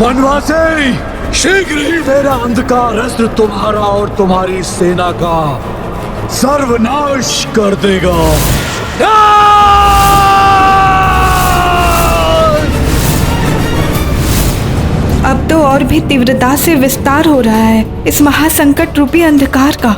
वनवासी, शीघ्र ही मेरा अंधकार अस्त्र तुम्हारा और तुम्हारी सेना का सर्वनाश कर देगा। अब तो और भी तीव्रता से विस्तार हो रहा है इस महासंकट रूपी अंधकार का।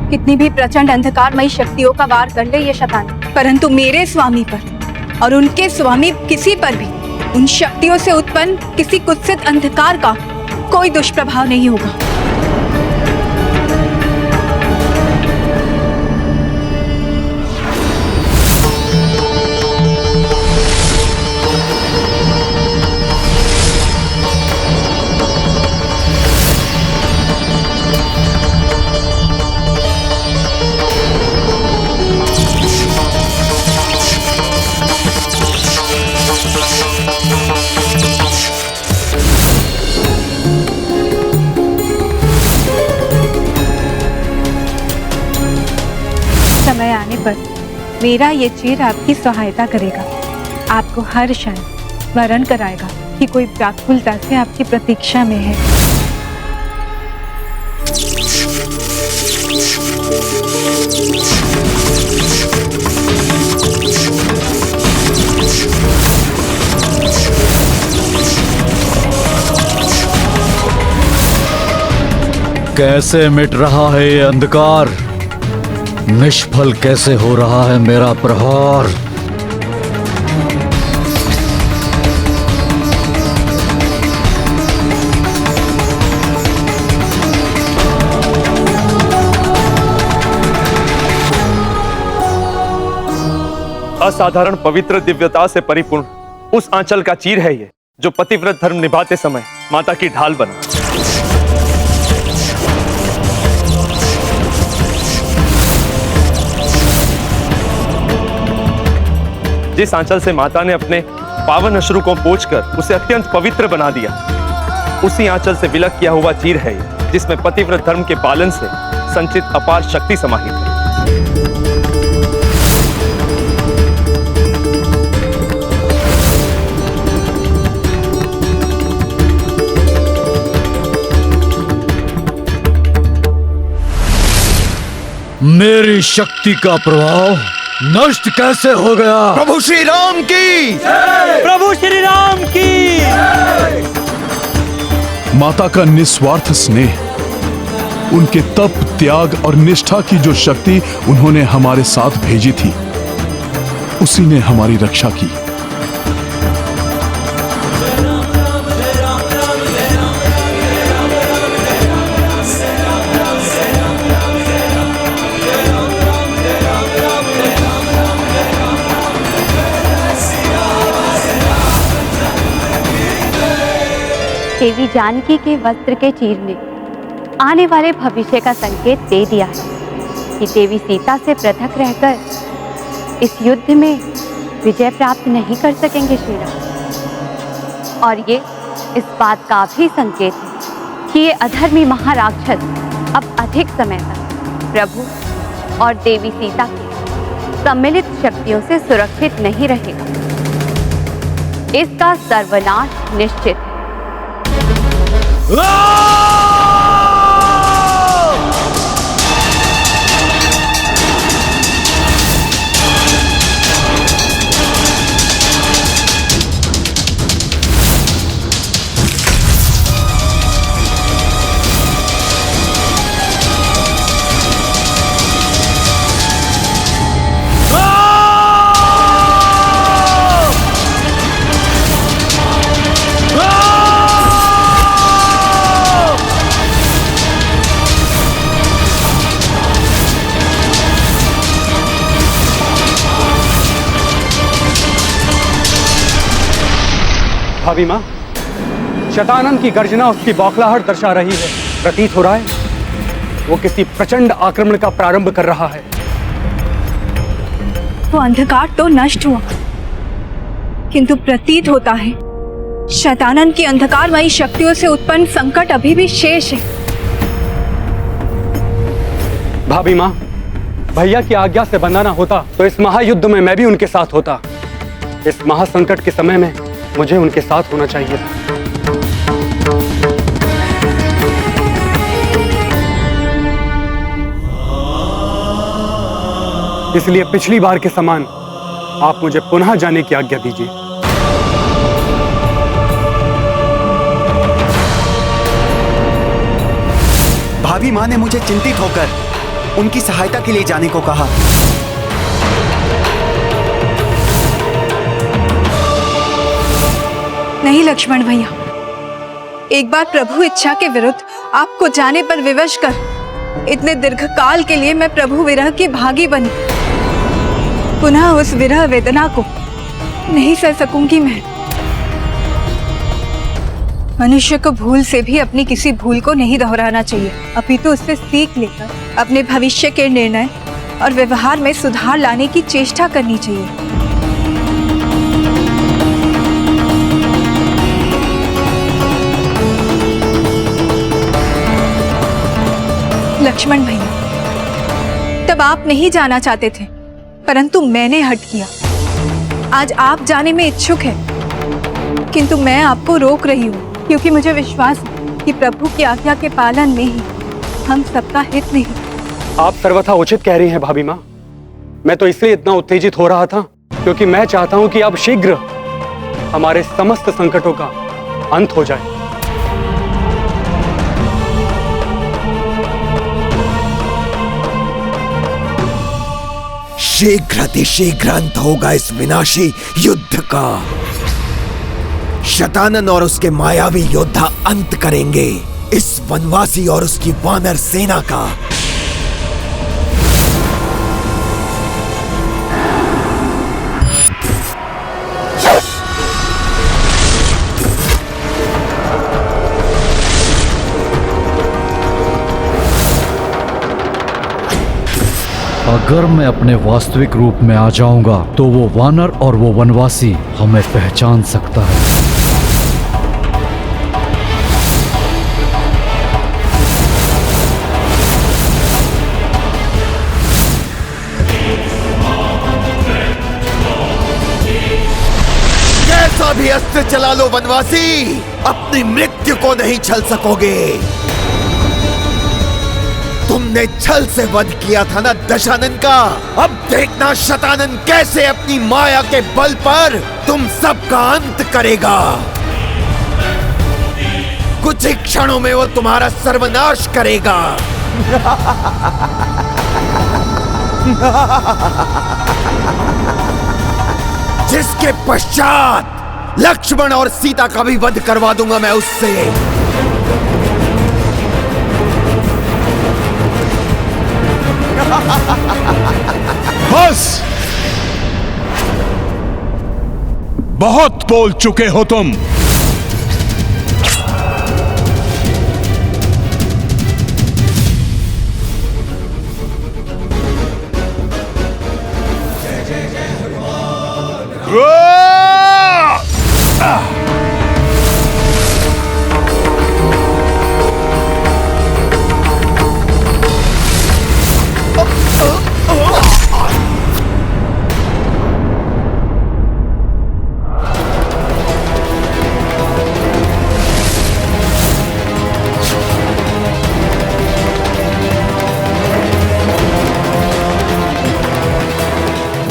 कितनी भी प्रचंड अंधकारमयी शक्तियों का वार कर ले ये शैतान, परंतु मेरे स्वामी पर और उनके स्वामी किसी पर भी उन शक्तियों से उत्पन्न किसी कुत्सित अंधकार का कोई दुष्प्रभाव नहीं होगा। समय आने पर मेरा ये चीर आपकी सहायता करेगा, आपको हर क्षण स्मरण कराएगा कि कोई व्याकुलता से आपकी प्रतीक्षा में है। कैसे मिट रहा है ये अंधकार, निष्फल कैसे हो रहा है मेरा प्रहार। असाधारण पवित्र दिव्यता से परिपूर्ण उस आंचल का चीर है ये, जो पतिव्रत धर्म निभाते समय माता की ढाल बना। जिस आंचल से माता ने अपने पावन अश्रु को पोंछकर उसे अत्यंत पवित्र बना दिया, उसी आंचल से विलक किया हुआ चीर है ये, जिसमें पतिव्रत धर्म के पालन से संचित अपार शक्ति समाहित है। मेरी शक्ति का प्रभाव नष्ट कैसे हो गया? प्रभु श्री राम की जय! प्रभु श्री राम की जय! माता का निस्वार्थ स्नेह, उनके तप, त्याग और निष्ठा की जो शक्ति उन्होंने हमारे साथ भेजी थी, उसी ने हमारी रक्षा की। देवी जानकी के वस्त्र के चीर ने आने वाले भविष्य का संकेत दे दिया है कि देवी सीता से पृथक रहकर इस युद्ध में विजय प्राप्त नहीं कर सकेंगे श्री राम। और ये इस बात का भी संकेत है कि ये अधर्मी महाराक्षस अब अधिक समय तक प्रभु और देवी सीता की सम्मिलित शक्तियों से सुरक्षित नहीं रहेगा। इसका सर्वनाश निश्चित है। भाभी माँ, शतानन की गर्जना उसकी बौखलाहट दर्शा रही है। प्रतीत हो रहा है वो किसी प्रचंड आक्रमण का प्रारंभ कर रहा है। वो अंधकार तो नष्ट हुआ, किंतु प्रतीत होता है शैतानन की अंधकारमयी शक्तियों से उत्पन्न संकट अभी भी शेष है। भाभी माँ, भैया की आज्ञा से बंधा ना होता तो इस महायुद्ध में मैं भी उनके साथ होता। इस महासंकट के समय में मुझे उनके साथ होना चाहिए था। इसलिए पिछली बार के समान आप मुझे पुनः जाने की आज्ञा दीजिए। भाभी माँ ने मुझे चिंतित होकर उनकी सहायता के लिए जाने को कहा। नहीं लक्ष्मण भैया, एक बार प्रभु इच्छा के विरुद्ध आपको जाने पर विवश कर इतने दीर्घ काल के लिए मैं प्रभु विरह की भागी बनी। पुनः उस विरह वेदना को नहीं सह सकूंगी मैं। मनुष्य को भूल से भी अपनी किसी भूल को नहीं दोहराना चाहिए, अपितु उससे सीख लेकर अपने भविष्य के निर्णय और व्यवहार में सुधार लाने की चेष्टा करनी चाहिए। लक्ष्मण भैया, तब आप नहीं जाना चाहते थे, परंतु मैंने हट किया। आज आप जाने में इच्छुक हैं, किंतु मैं आपको रोक रही हूँ, क्योंकि मुझे विश्वास है कि प्रभु की आज्ञा के पालन में ही हम सबका हित नहीं। आप सर्वथा उचित कह रही हैं भाभी माँ। मैं तो इसलिए इतना उत्तेजित हो रहा था क्योंकि मैं चाहता हूँ कि अब शीघ्र हमारे समस्त संकटों का अंत हो जाए। शीघ्र अंत होगा इस विनाशी युद्ध का। शतानन और उसके मायावी योद्धा अंत करेंगे इस वनवासी और उसकी वानर सेना का। अगर मैं अपने वास्तविक रूप में आ जाऊंगा तो वो वानर और वो वनवासी हमें पहचान सकता है। कैसा भी अस्त्र चला लो वनवासी, अपनी मृत्यु को नहीं छल सकोगे। तुमने छल से वध किया था ना दशानन का, अब देखना शतानन कैसे अपनी माया के बल पर तुम सबका अंत करेगा। कुछ ही क्षणों में वो तुम्हारा सर्वनाश करेगा। जिसके पश्चात लक्ष्मण और सीता का भी वध करवा दूंगा मैं उससे। बस, बहुत बोल चुके हो तुम।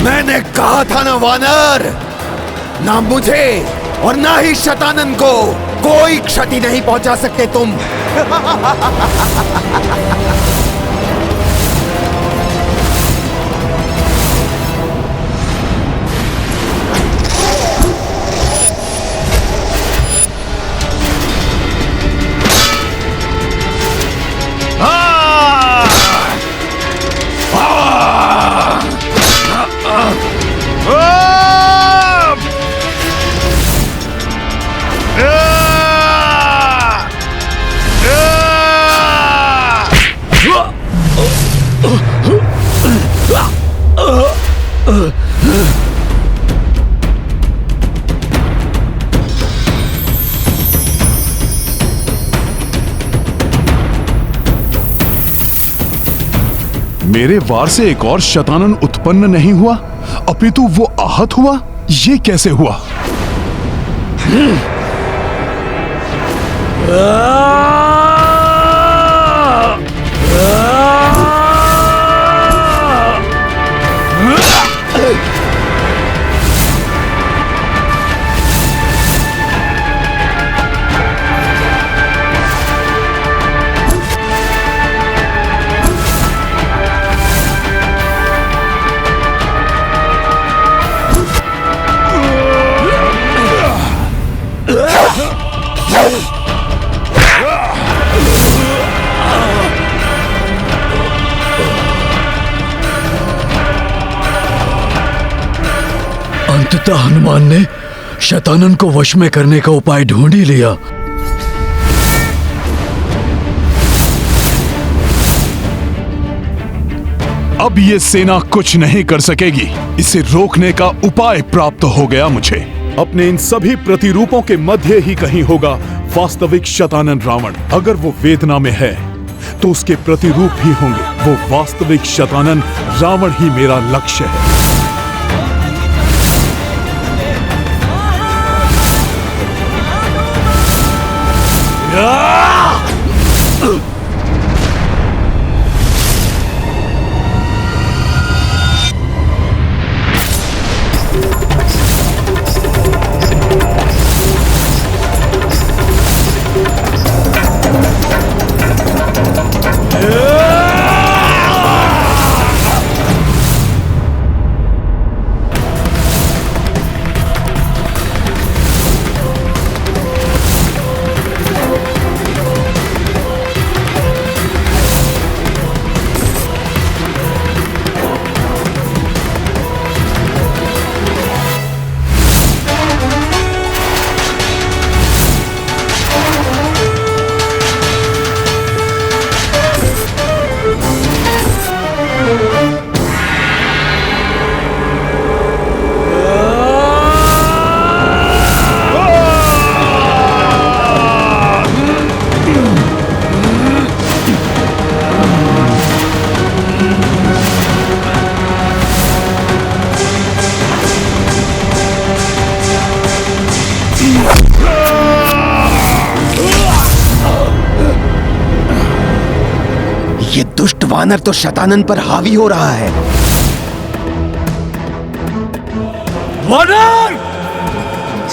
मैंने कहा था ना वानर, ना मुझे और ना ही शतानन को कोई क्षति नहीं पहुंचा सकते तुम। मेरे वार से एक और शतानन उत्पन्न नहीं हुआ, अपितु वो आहत हुआ। ये कैसे हुआ? अंततः हनुमान ने शतानन को वश में करने का उपाय ढूंढ ही लिया। अब ये सेना कुछ नहीं कर सकेगी। इसे रोकने का उपाय प्राप्त हो गया मुझे। अपने इन सभी प्रतिरूपों के मध्य ही कहीं होगा वास्तविक शतानन रावण। अगर वो वेदना में है तो उसके प्रतिरूप भी होंगे। वो वास्तविक शतानन रावण ही मेरा लक्ष्य है। ये दुष्ट वानर तो शतानन पर हावी हो रहा है। वानर!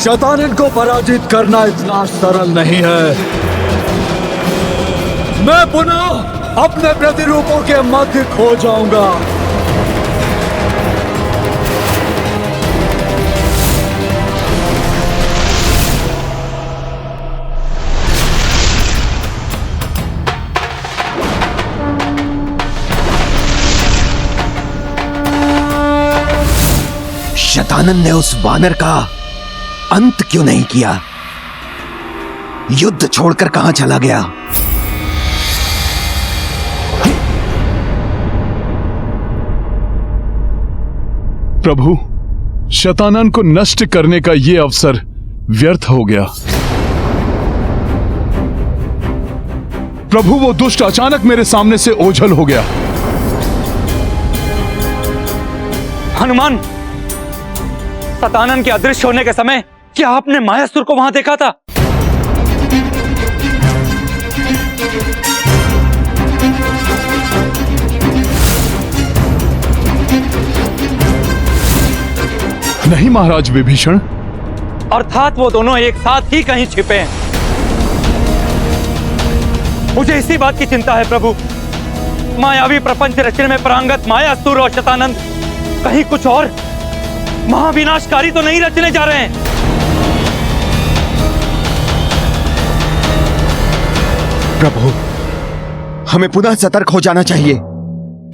शतानन को पराजित करना इतना सरल नहीं है। मैं पुनः अपने प्रतिरूपों के मध्य खो जाऊंगा। शतानन ने उस वानर का अंत क्यों नहीं किया? युद्ध छोड़कर कहां चला गया? प्रभु, शतानन को नष्ट करने का ये अवसर व्यर्थ हो गया। प्रभु, वो दुष्ट अचानक मेरे सामने से ओझल हो गया। हनुमान, शतानन के अदृश्य होने के समय क्या आपने मायासुर को वहां देखा था? नहीं महाराज विभीषण। अर्थात वो दोनों एक साथ ही कहीं छिपे हैं। मुझे इसी बात की चिंता है प्रभु। मायावी प्रपंच रचने में प्रांगत मायासुर और शतानंद कहीं कुछ और महाविनाशकारी तो नहीं रचने जा रहे हैं। प्रभु, हमें पुनः सतर्क हो जाना चाहिए।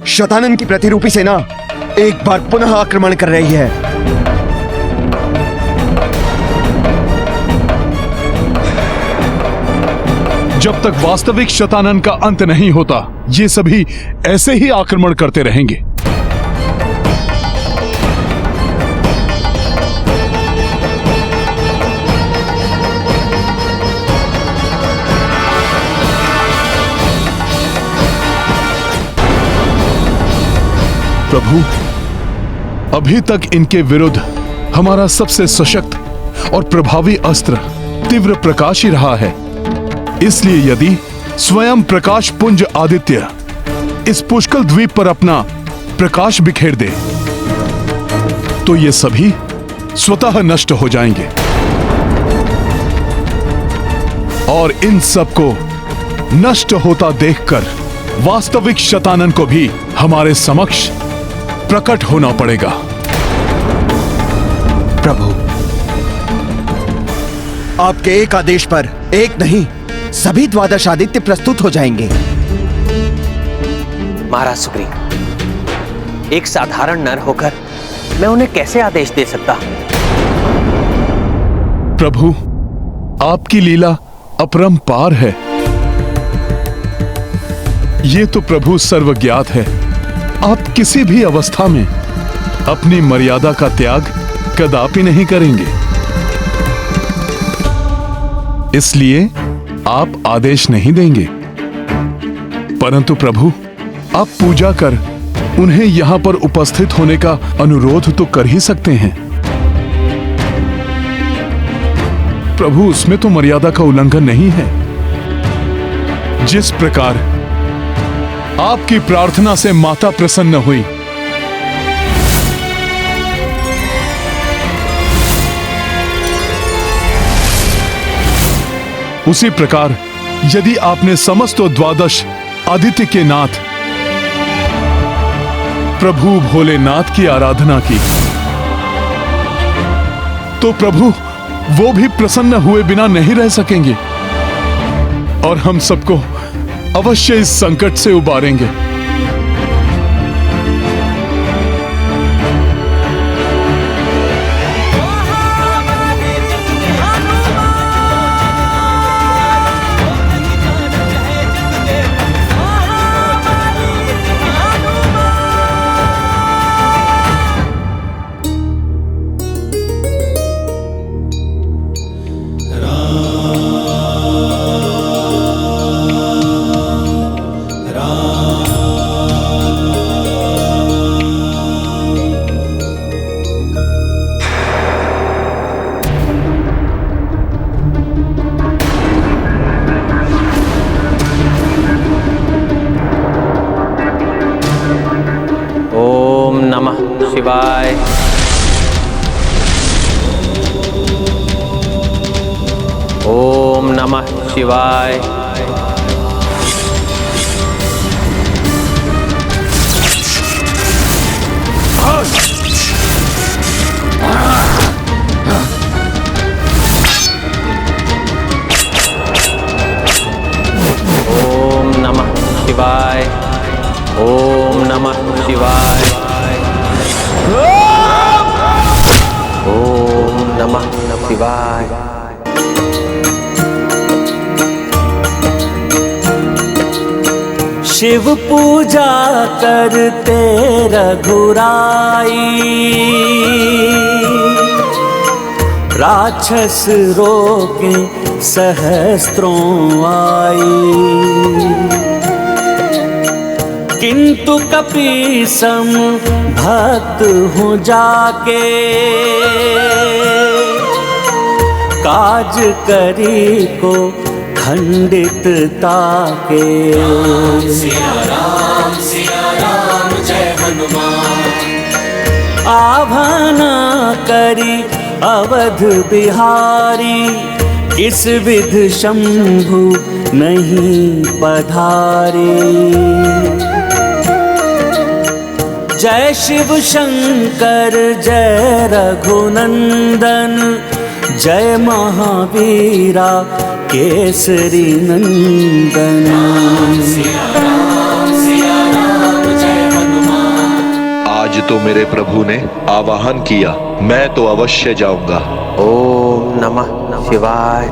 शतानन की प्रतिरूपी सेना एक बार पुनः आक्रमण कर रही है। जब तक वास्तविक शतानन का अंत नहीं होता, ये सभी ऐसे ही आक्रमण करते रहेंगे। प्रभु, अभी तक इनके विरुद्ध हमारा सबसे सशक्त और प्रभावी अस्त्र तीव्र प्रकाश ही रहा है। इसलिए यदि स्वयं प्रकाश पुंज आदित्य इस पुष्कल द्वीप पर अपना प्रकाश बिखेर दे तो ये सभी स्वतः नष्ट हो जाएंगे और इन सबको नष्ट होता देखकर वास्तविक शतानन को भी हमारे समक्ष प्रकट होना पड़ेगा। प्रभु, आपके एक आदेश पर एक नहीं सभी द्वादश आदित्य प्रस्तुत हो जाएंगे। महाराज सुग्रीव, एक साधारण नर होकर मैं उन्हें कैसे आदेश दे सकता? प्रभु, आपकी लीला अपरंपार है। ये तो प्रभु सर्वज्ञात है। आप किसी भी अवस्था में अपनी मर्यादा का त्याग कदापि नहीं करेंगे। इसलिए आप आदेश नहीं देंगे, परंतु प्रभु आप पूजा कर उन्हें यहां पर उपस्थित होने का अनुरोध तो कर ही सकते हैं। प्रभु, उसमें तो मर्यादा का उल्लंघन नहीं है। जिस प्रकार आपकी प्रार्थना से माता प्रसन्न हुई, उसी प्रकार यदि आपने समस्त द्वादश आदित्य के नाथ प्रभु भोलेनाथ की आराधना की तो प्रभु वो भी प्रसन्न हुए बिना नहीं रह सकेंगे और हम सबको अवश्य इस संकट से उबारेंगे। शिवाय। ओम नमः शिवाय। ओम नमः शिवाय। ओम नमः शिवाय। ओम नमः शिवाय। शिव पूजा करते रघुराई, राक्षस रोके सहस्त्रों आई। किंतु कपीसम भक्त हूँ जाके, काज करी को खंडित ताके। सिया राम जय हनुमान। आभाना करी अवध बिहारी, किस विध शंभु नहीं पधारे। जय शिव शंकर जय रघुनंदन, जय महावीरा केसरी नंदन। आज तो मेरे प्रभु ने आवाहन किया, मैं तो अवश्य जाऊंगा। ओम नमः शिवाय।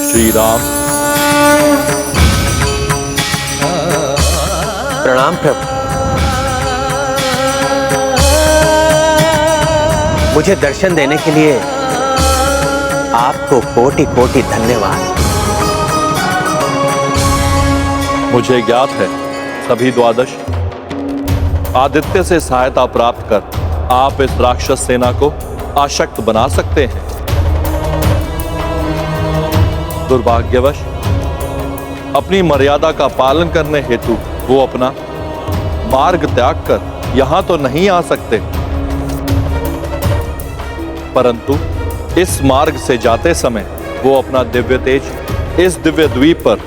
श्री राम प्रणाम प्रभु। मुझे दर्शन देने के लिए आपको कोटि कोटि धन्यवाद। मुझे ज्ञात है सभी द्वादश आदित्य से सहायता प्राप्त कर आप इस राक्षस सेना को आशक्त बना सकते हैं। दुर्भाग्यवश अपनी मर्यादा का पालन करने हेतु वो अपना मार्ग त्याग कर यहां तो नहीं आ सकते, परंतु इस मार्ग से जाते समय वो अपना दिव्य तेज इस दिव्य द्वीप पर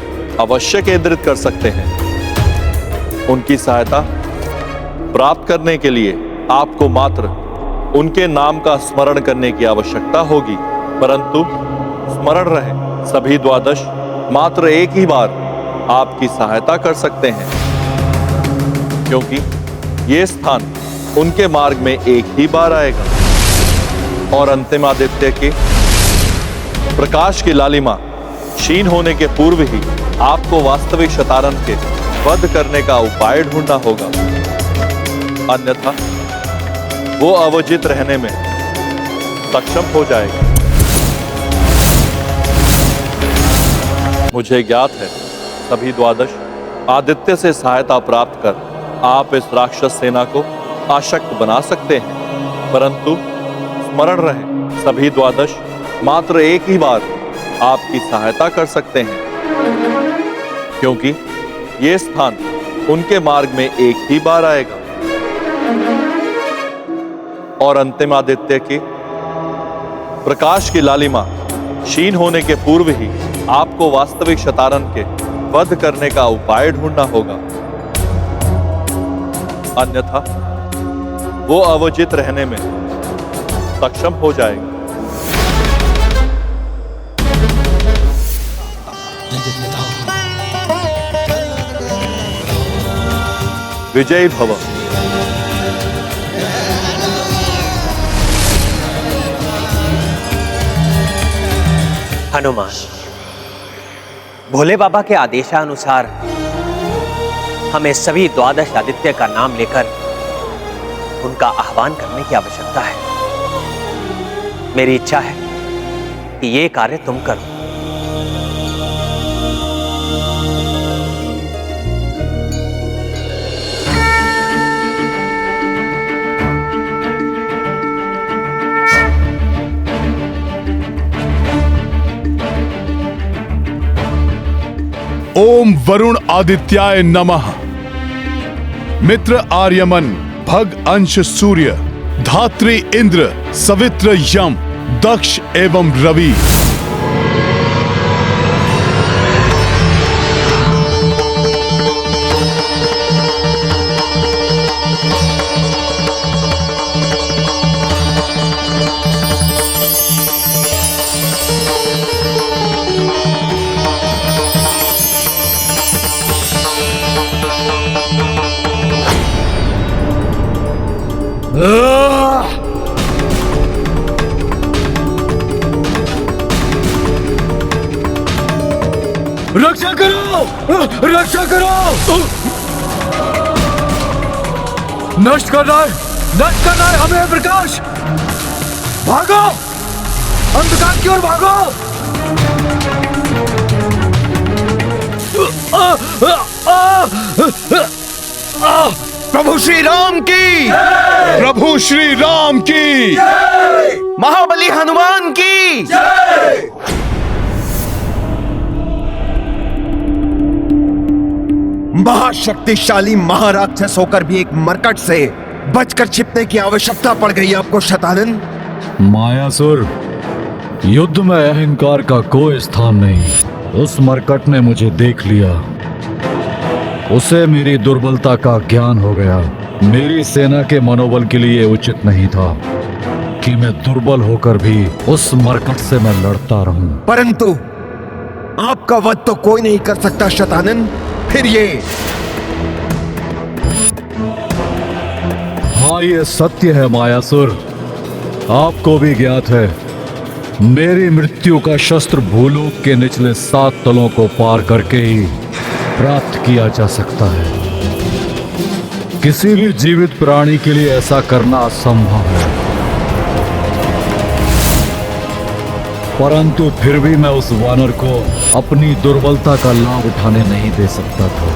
अवश्य केंद्रित कर सकते हैं। उनकी सहायता प्राप्त करने के लिए आपको मात्र उनके नाम का स्मरण करने की आवश्यकता होगी, परंतु स्मरण रहे सभी द्वादश मात्र एक ही बार आपकी सहायता कर सकते हैं, क्योंकि ये स्थान उनके मार्ग में एक ही बार आएगा और अंतिम आदित्य के प्रकाश की लालिमा क्षीण होने के पूर्व ही आपको वास्तविक शतानन के वध करने का उपाय ढूंढना होगा, अन्यथा वो अवजित रहने में सक्षम हो जाएगा। मुझे ज्ञात है सभी द्वादश आदित्य से सहायता प्राप्त कर आप इस राक्षस सेना को आशक्त बना सकते हैं, परंतु स्मरण रहे सभी द्वादश मात्र एक ही बार आपकी सहायता कर सकते हैं, क्योंकि ये स्थान उनके मार्ग में एक ही बार आएगा और अंतिम आदित्य के प्रकाश की लालिमा क्षीण होने के पूर्व ही आपको वास्तविक शतानन के वध करने का उपाय ढूंढना होगा, अन्यथा वो अवजित रहने में सक्षम हो जाएगा। विजयी भव। हनुमान, भोले बाबा के आदेशानुसार हमें सभी द्वादश आदित्य का नाम लेकर उनका आह्वान करने की आवश्यकता है। मेरी इच्छा है कि ये कार्य तुम करो। ओम वरुण आदित्याय नमः। मित्र आर्यमन, भग अंश सूर्य, धात्री इंद्र, सवित्र यम, दक्ष एवं रवि। रक्षा करो, रक्षा करो। नष्ट करना है हमें प्रकाश। भागो, अंधकार की ओर भागो। प्रभु श्री राम की, प्रभु श्री राम की, महाबली हनुमान की। महाशक्तिशाली महाराक्षस होकर भी एक मरकट से बचकर छिपने की आवश्यकता पड़ गई आपको शतानन। मायासुर, युद्ध में अहंकार का कोई स्थान नहीं। उस मरकट ने मुझे देख लिया, उसे मेरी दुर्बलता का ज्ञान हो गया। मेरी सेना के मनोबल के लिए उचित नहीं था कि मैं दुर्बल होकर भी उस मरकट से मैं लड़ता रहूं। परंतु आपका वध तो कोई नहीं कर सकता शतानन। फिर ये हाँ, ये सत्य है मायासुर। आपको भी ज्ञात है मेरी मृत्यु का शस्त्र भूलोक के निचले 7 तलों को पार करके ही प्राप्त किया जा सकता है। किसी भी जीवित प्राणी के लिए ऐसा करना असंभव है, परंतु फिर भी मैं उस वानर को अपनी दुर्बलता का लाभ उठाने नहीं दे सकता था।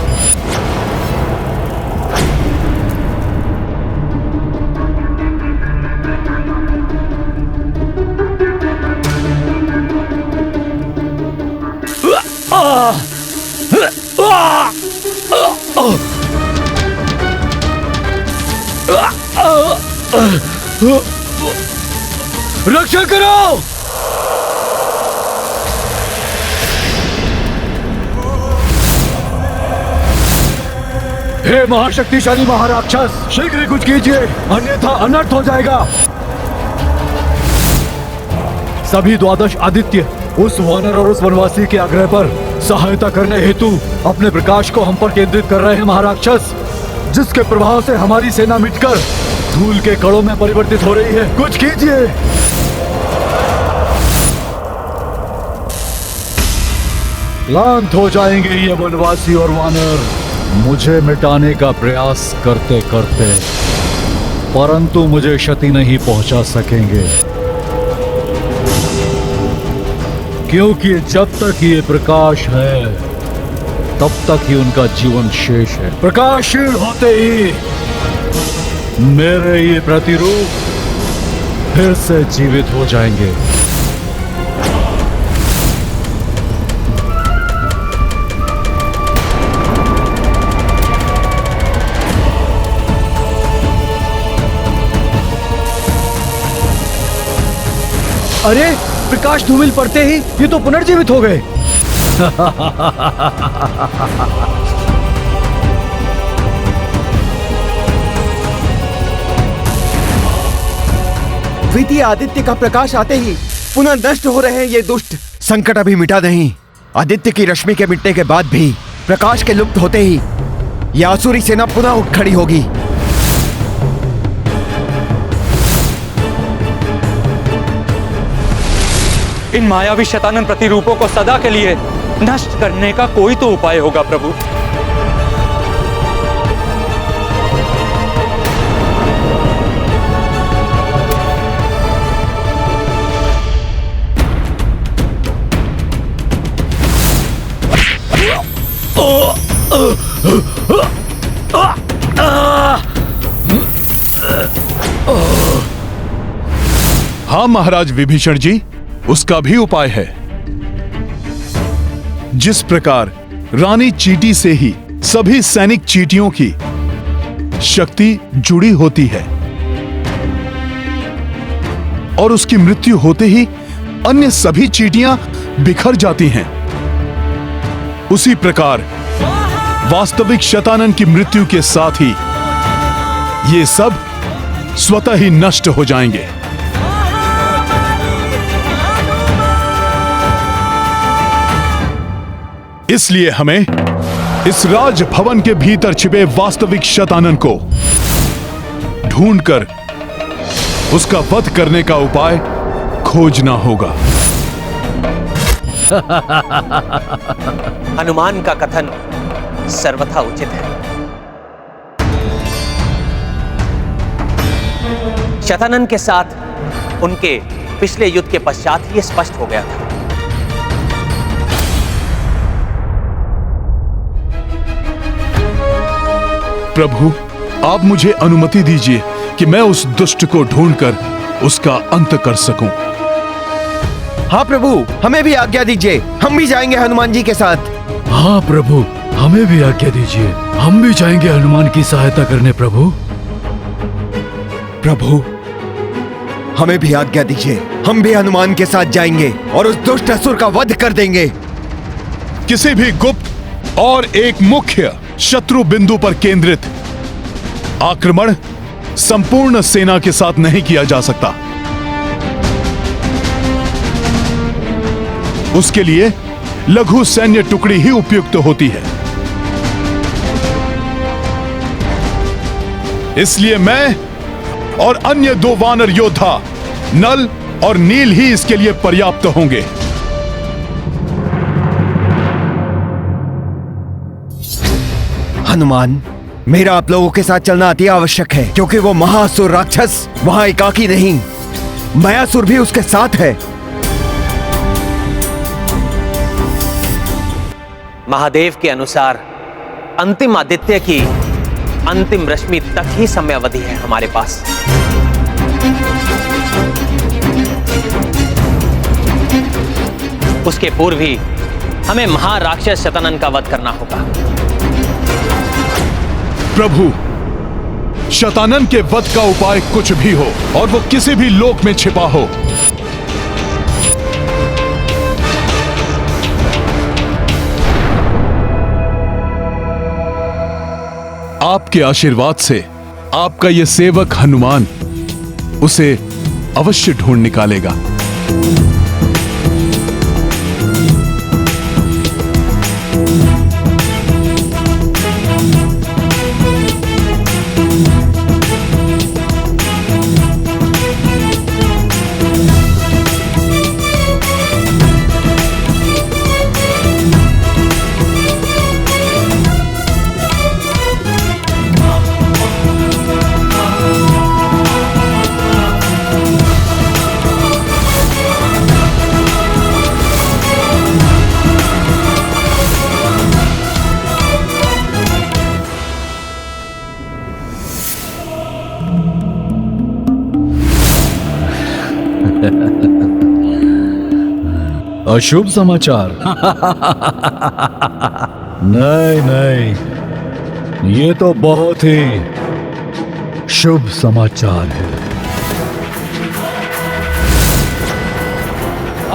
रक्षा करो! हे महाशक्तिशाली महाराक्षस, शीघ्र ही कुछ कीजिए, अन्यथा अनर्थ हो जाएगा। सभी 12 आदित्य उस वानर और उस वनवासी के आग्रह पर सहायता करने हेतु अपने प्रकाश को हम पर केंद्रित कर रहे हैं महाराक्षस, जिसके प्रभाव से हमारी सेना मिटकर धूल के कणों में परिवर्तित हो रही है। कुछ कीजिए। क्लांत हो जाएंगे ये वनवासी और वानर मुझे मिटाने का प्रयास करते करते, परंतु मुझे क्षति नहीं पहुंचा सकेंगे, क्योंकि जब तक ये प्रकाश है तब तक ही उनका जीवन शेष है। प्रकाशशील होते ही मेरे ये प्रतिरूप फिर से जीवित हो जाएंगे। अरे, प्रकाश धूमिल पड़ते ही ये तो पुनर्जीवित हो गए। द्वितीय आदित्य का प्रकाश आते ही पुनः नष्ट हो रहे हैं ये दुष्ट। संकट अभी मिटा नहीं। आदित्य की रश्मि के मिटने के बाद भी प्रकाश के लुप्त होते ही यह आसुरी सेना पुनः उठ खड़ी होगी। इन मायावी शैतानन प्रतिरूपों को सदा के लिए नष्ट करने का कोई तो उपाय होगा प्रभु। हाँ महाराज विभीषण जी, उसका भी उपाय है। जिस प्रकार रानी चींटी से ही सभी सैनिक चींटियों की शक्ति जुड़ी होती है और उसकी मृत्यु होते ही अन्य सभी चींटियां बिखर जाती हैं, उसी प्रकार वास्तविक शतानन की मृत्यु के साथ ही ये सब स्वतः ही नष्ट हो जाएंगे। इसलिए हमें इस राजभवन के भीतर छिपे वास्तविक शतानन को ढूंढकर उसका वध करने का उपाय खोजना होगा। हनुमान का कथन सर्वथा उचित है। शतानन के साथ उनके पिछले युद्ध के पश्चात ये स्पष्ट हो गया था। प्रभु, आप मुझे अनुमति दीजिए कि मैं उस दुष्ट को ढूंढकर उसका अंत कर सकूं। हाँ प्रभु, हमें भी आज्ञा दीजिए, हम भी जाएंगे हनुमान जी के साथ। हाँ प्रभु, हमें भी आज्ञा दीजिए, हम भी जाएंगे हनुमान की सहायता करने। प्रभु प्रभु, हमें भी आज्ञा दीजिए, हम भी हनुमान के साथ जाएंगे और उस दुष्ट असुर का वध कर देंगे। किसी भी गुप्त और एक मुख्य शत्रु बिंदु पर केंद्रित आक्रमण संपूर्ण सेना के साथ नहीं किया जा सकता। उसके लिए लघु सैन्य टुकड़ी ही उपयुक्त होती है। इसलिए मैं और अन्य 2 वानर योद्धा नल और नील ही इसके लिए पर्याप्त होंगे। हनुमान, मेरा आप लोगों के साथ चलना अति आवश्यक है, क्योंकि वो महासुर राक्षस वहां एकाकी नहीं, मायासुर भी उसके साथ है। महादेव के अनुसार अंतिम आदित्य की अंतिम रश्मि तक ही समय अवधि है हमारे पास। उसके पूर्व ही हमें महाराक्षस शतानन का वध करना होगा। प्रभु, शतानन के वध का उपाय कुछ भी हो और वो किसी भी लोक में छिपा हो, आपके आशीर्वाद से आपका यह सेवक हनुमान उसे अवश्य ढूंढ निकालेगा। अशुभ समाचार? नहीं नहीं, ये तो बहुत ही शुभ समाचार है।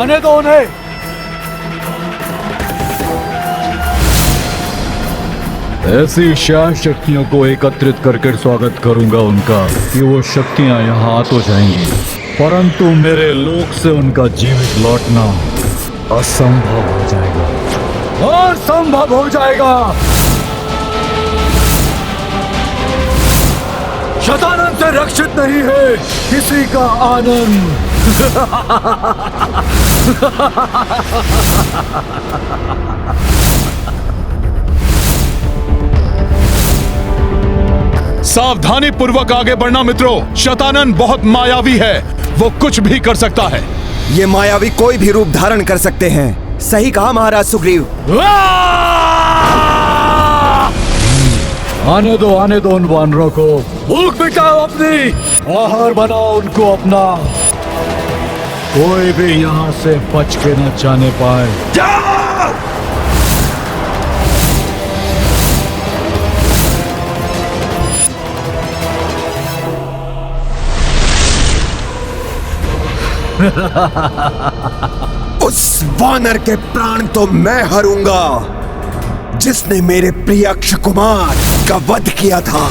आने दो उन्हें। ऐसी शाह शक्तियों को एकत्रित करके स्वागत करूंगा उनका कि वो शक्तियां यहाँ आ तो जाएंगी, परंतु मेरे लोक से उनका जीवित लौटना असंभव हो जाएगा। असंभव हो जाएगा। शतानन से रक्षित नहीं है किसी का आनंद। सावधानी पूर्वक आगे बढ़ना मित्रों। शतानन बहुत मायावी है, वो कुछ भी कर सकता है। ये मायावी कोई भी रूप धारण कर सकते हैं। सही कहा महाराज सुग्रीव। आने दो उन वानरों को। भूख मिटाओ अपनी, आहार बनाओ उनको अपना। कोई भी यहाँ से बच के न जाने पाए। जाओ! उस वानर के प्राण तो मैं हरूंगा जिसने मेरे प्रिय अक्ष कुमार का वध किया था,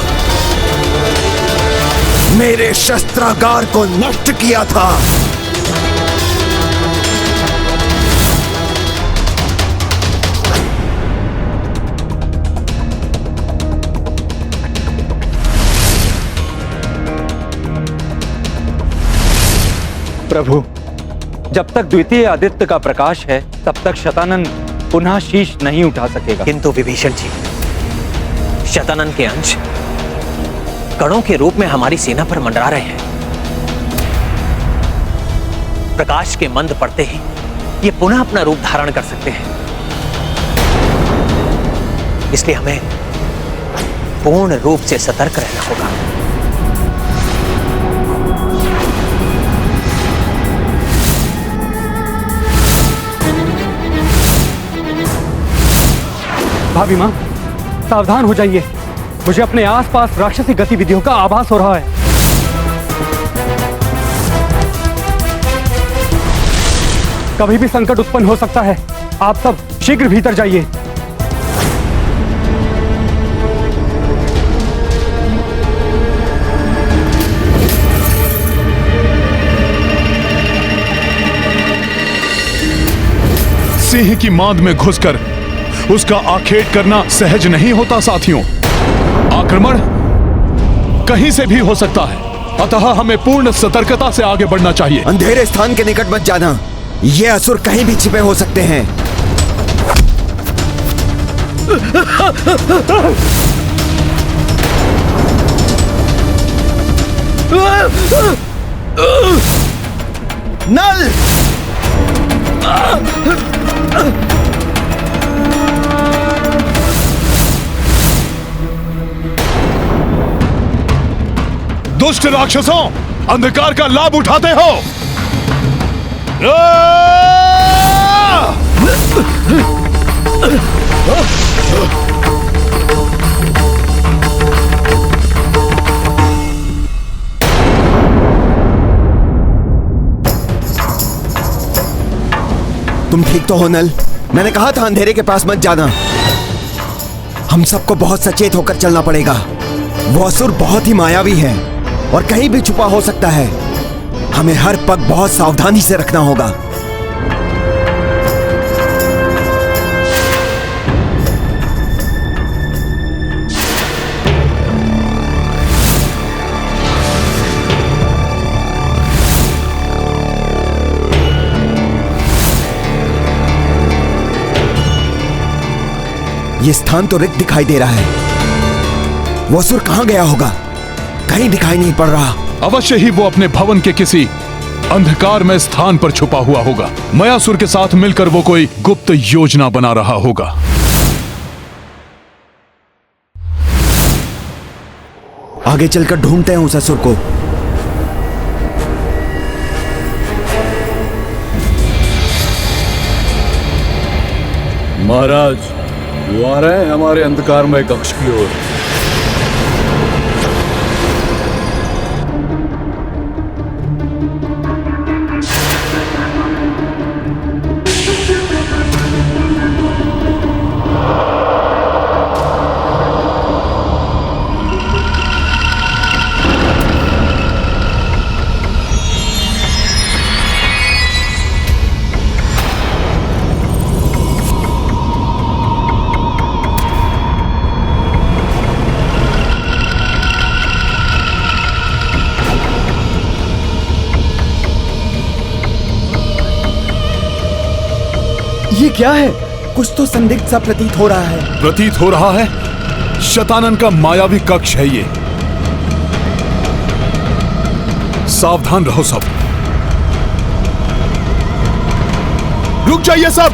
मेरे शस्त्रागार को नष्ट किया था। प्रभु, जब तक द्वितीय आदित्य का प्रकाश है तब तक शतानन पुनः शीश नहीं उठा सकेगा। किंतु विभीषण जी, शतानन के अंश कणों के रूप में हमारी सेना पर मंडरा रहे हैं। प्रकाश के मंद पड़ते ही ये पुनः अपना रूप धारण कर सकते हैं। इसलिए हमें पूर्ण रूप से सतर्क रहना होगा। भाभी मां, सावधान हो जाइए। मुझे अपने आसपास राक्षसी गतिविधियों का आभास हो रहा है। कभी भी संकट उत्पन्न हो सकता है। आप सब शीघ्र भीतर जाइए। सिंह की मांद में घुसकर उसका आखेट करना सहज नहीं होता साथियों। आक्रमण कहीं से भी हो सकता है। अतः हमें पूर्ण सतर्कता से आगे बढ़ना चाहिए। अंधेरे स्थान के निकट मत जाना, ये असुर कहीं भी छिपे हो सकते हैं। नल! दुष्ट राक्षसों, अंधकार का लाभ उठाते हो। तुम ठीक तो हो नल? मैंने कहा था अंधेरे के पास मत जाना। हम सबको बहुत सचेत होकर चलना पड़ेगा। वो असुर बहुत ही मायावी है और कहीं भी छुपा हो सकता है। हमें हर पग बहुत सावधानी से रखना होगा। ये स्थान तो रिक्त दिखाई दे रहा है। वो असुर कहां गया होगा? कहीं दिखाई नहीं पड़ रहा। अवश्य ही वो अपने भवन के किसी अंधकार में स्थान पर छुपा हुआ होगा। मयासुर के साथ मिलकर वो कोई गुप्त योजना बना रहा होगा। आगे चलकर ढूंढते हैं उस असुर को। महाराज, वो आ रहे हैं हमारे अंधकारमय कक्ष की ओर। ये क्या है? कुछ तो संदिग्ध सा प्रतीत हो रहा है। प्रतीत हो रहा है शतानन का मायावी कक्ष है ये। सावधान रहो सब। रुक जाइए सब।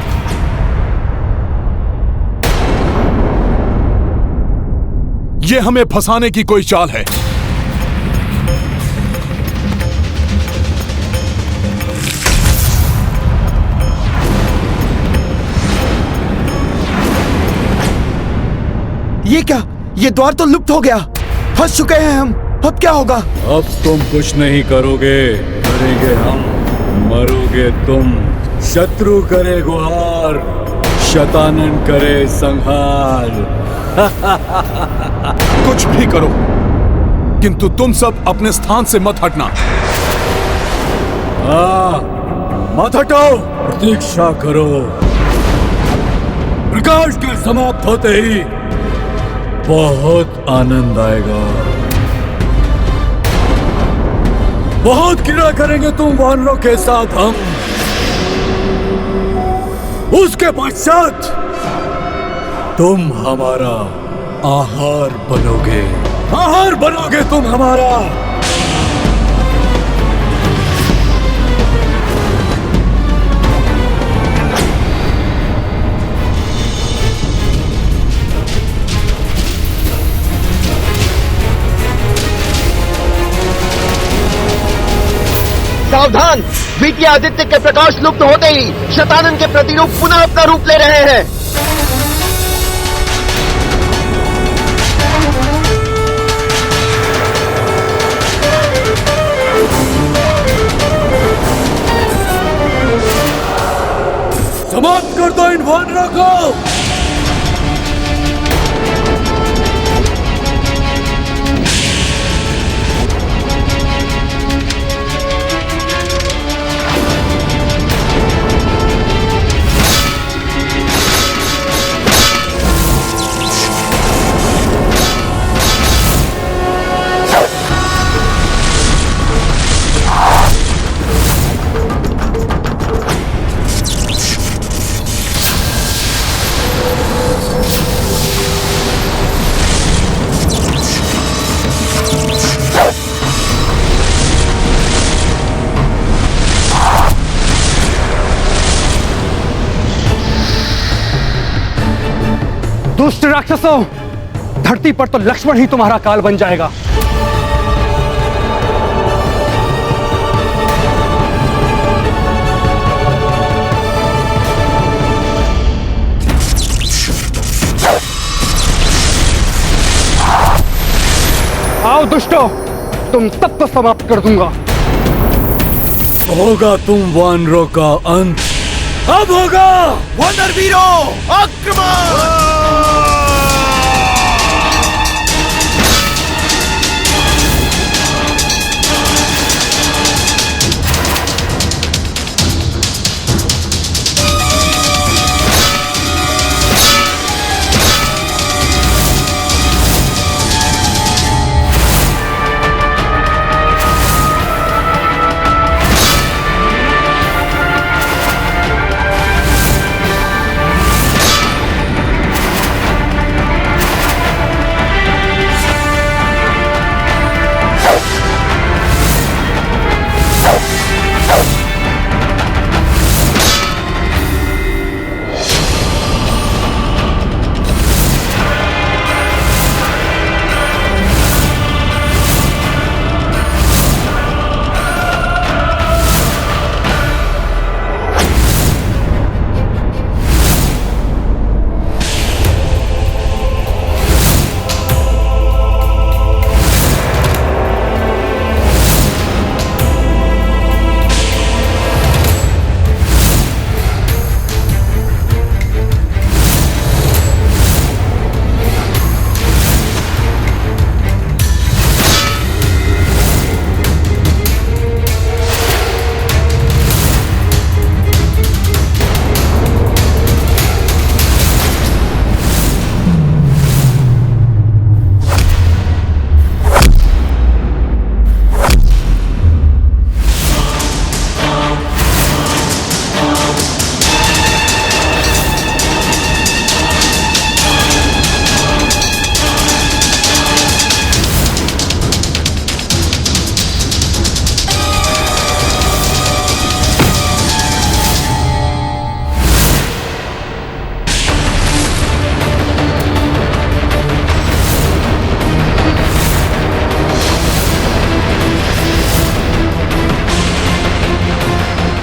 ये हमें फंसाने की कोई चाल है। ये क्या? ये द्वार तो लुप्त हो गया। फंस चुके हैं हम। अब क्या होगा? अब तुम कुछ नहीं करोगे, करेंगे हम। मरोगे तुम। शत्रु करे गुहार, शतानन करे संहार। कुछ भी करो, किंतु तुम सब अपने स्थान से मत हटना। मत हटो, प्रतीक्षा करो। प्रकाश के समाप्त होते ही बहुत आनंद आएगा। बहुत क्रीड़ा करेंगे तुम वानरों के साथ हम। उसके पश्चात तुम हमारा आहार बनोगे। आहार बनोगे तुम हमारा। सावधान! द्वितीय आदित्य के प्रकाश लुप्त होते ही शतानन के प्रतिरूप पुनः अपना रूप ले रहे हैं। समाप्त कर दो इन वानरों को। दुष्ट राक्षसों, धरती पर तो लक्ष्मण ही तुम्हारा काल बन जाएगा। आओ दुष्टो, तुम सबको समाप्त कर दूंगा। होगा तुम वानरों का अंत, अब होगा। वानर वीरों, आक्रमण!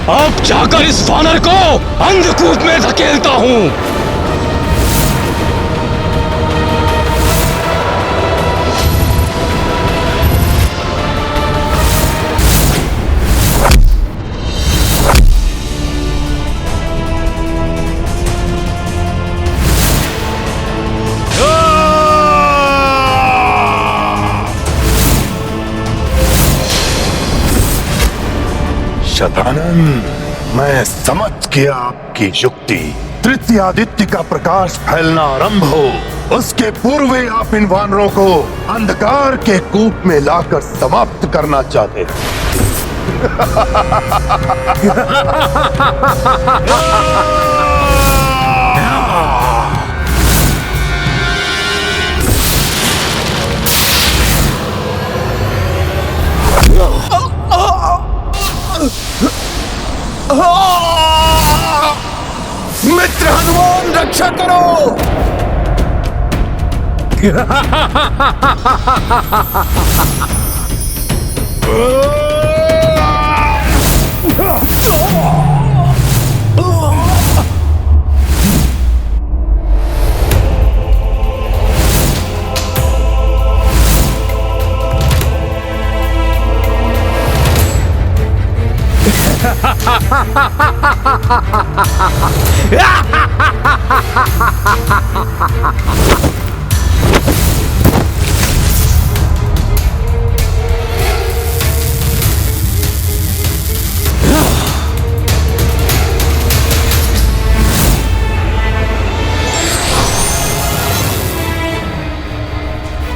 अब जाकर इस वानर को अंधकूप में धकेलता हूं। शतानन, मैं समझ गया आपकी युक्ति। तृतीय आदित्य का प्रकाश फैलना आरंभ हो, उसके पूर्व ही आप इन वानरों को अंधकार के कूप में लाकर समाप्त करना चाहते हैं। मित्र हनुमान, रक्षा करो!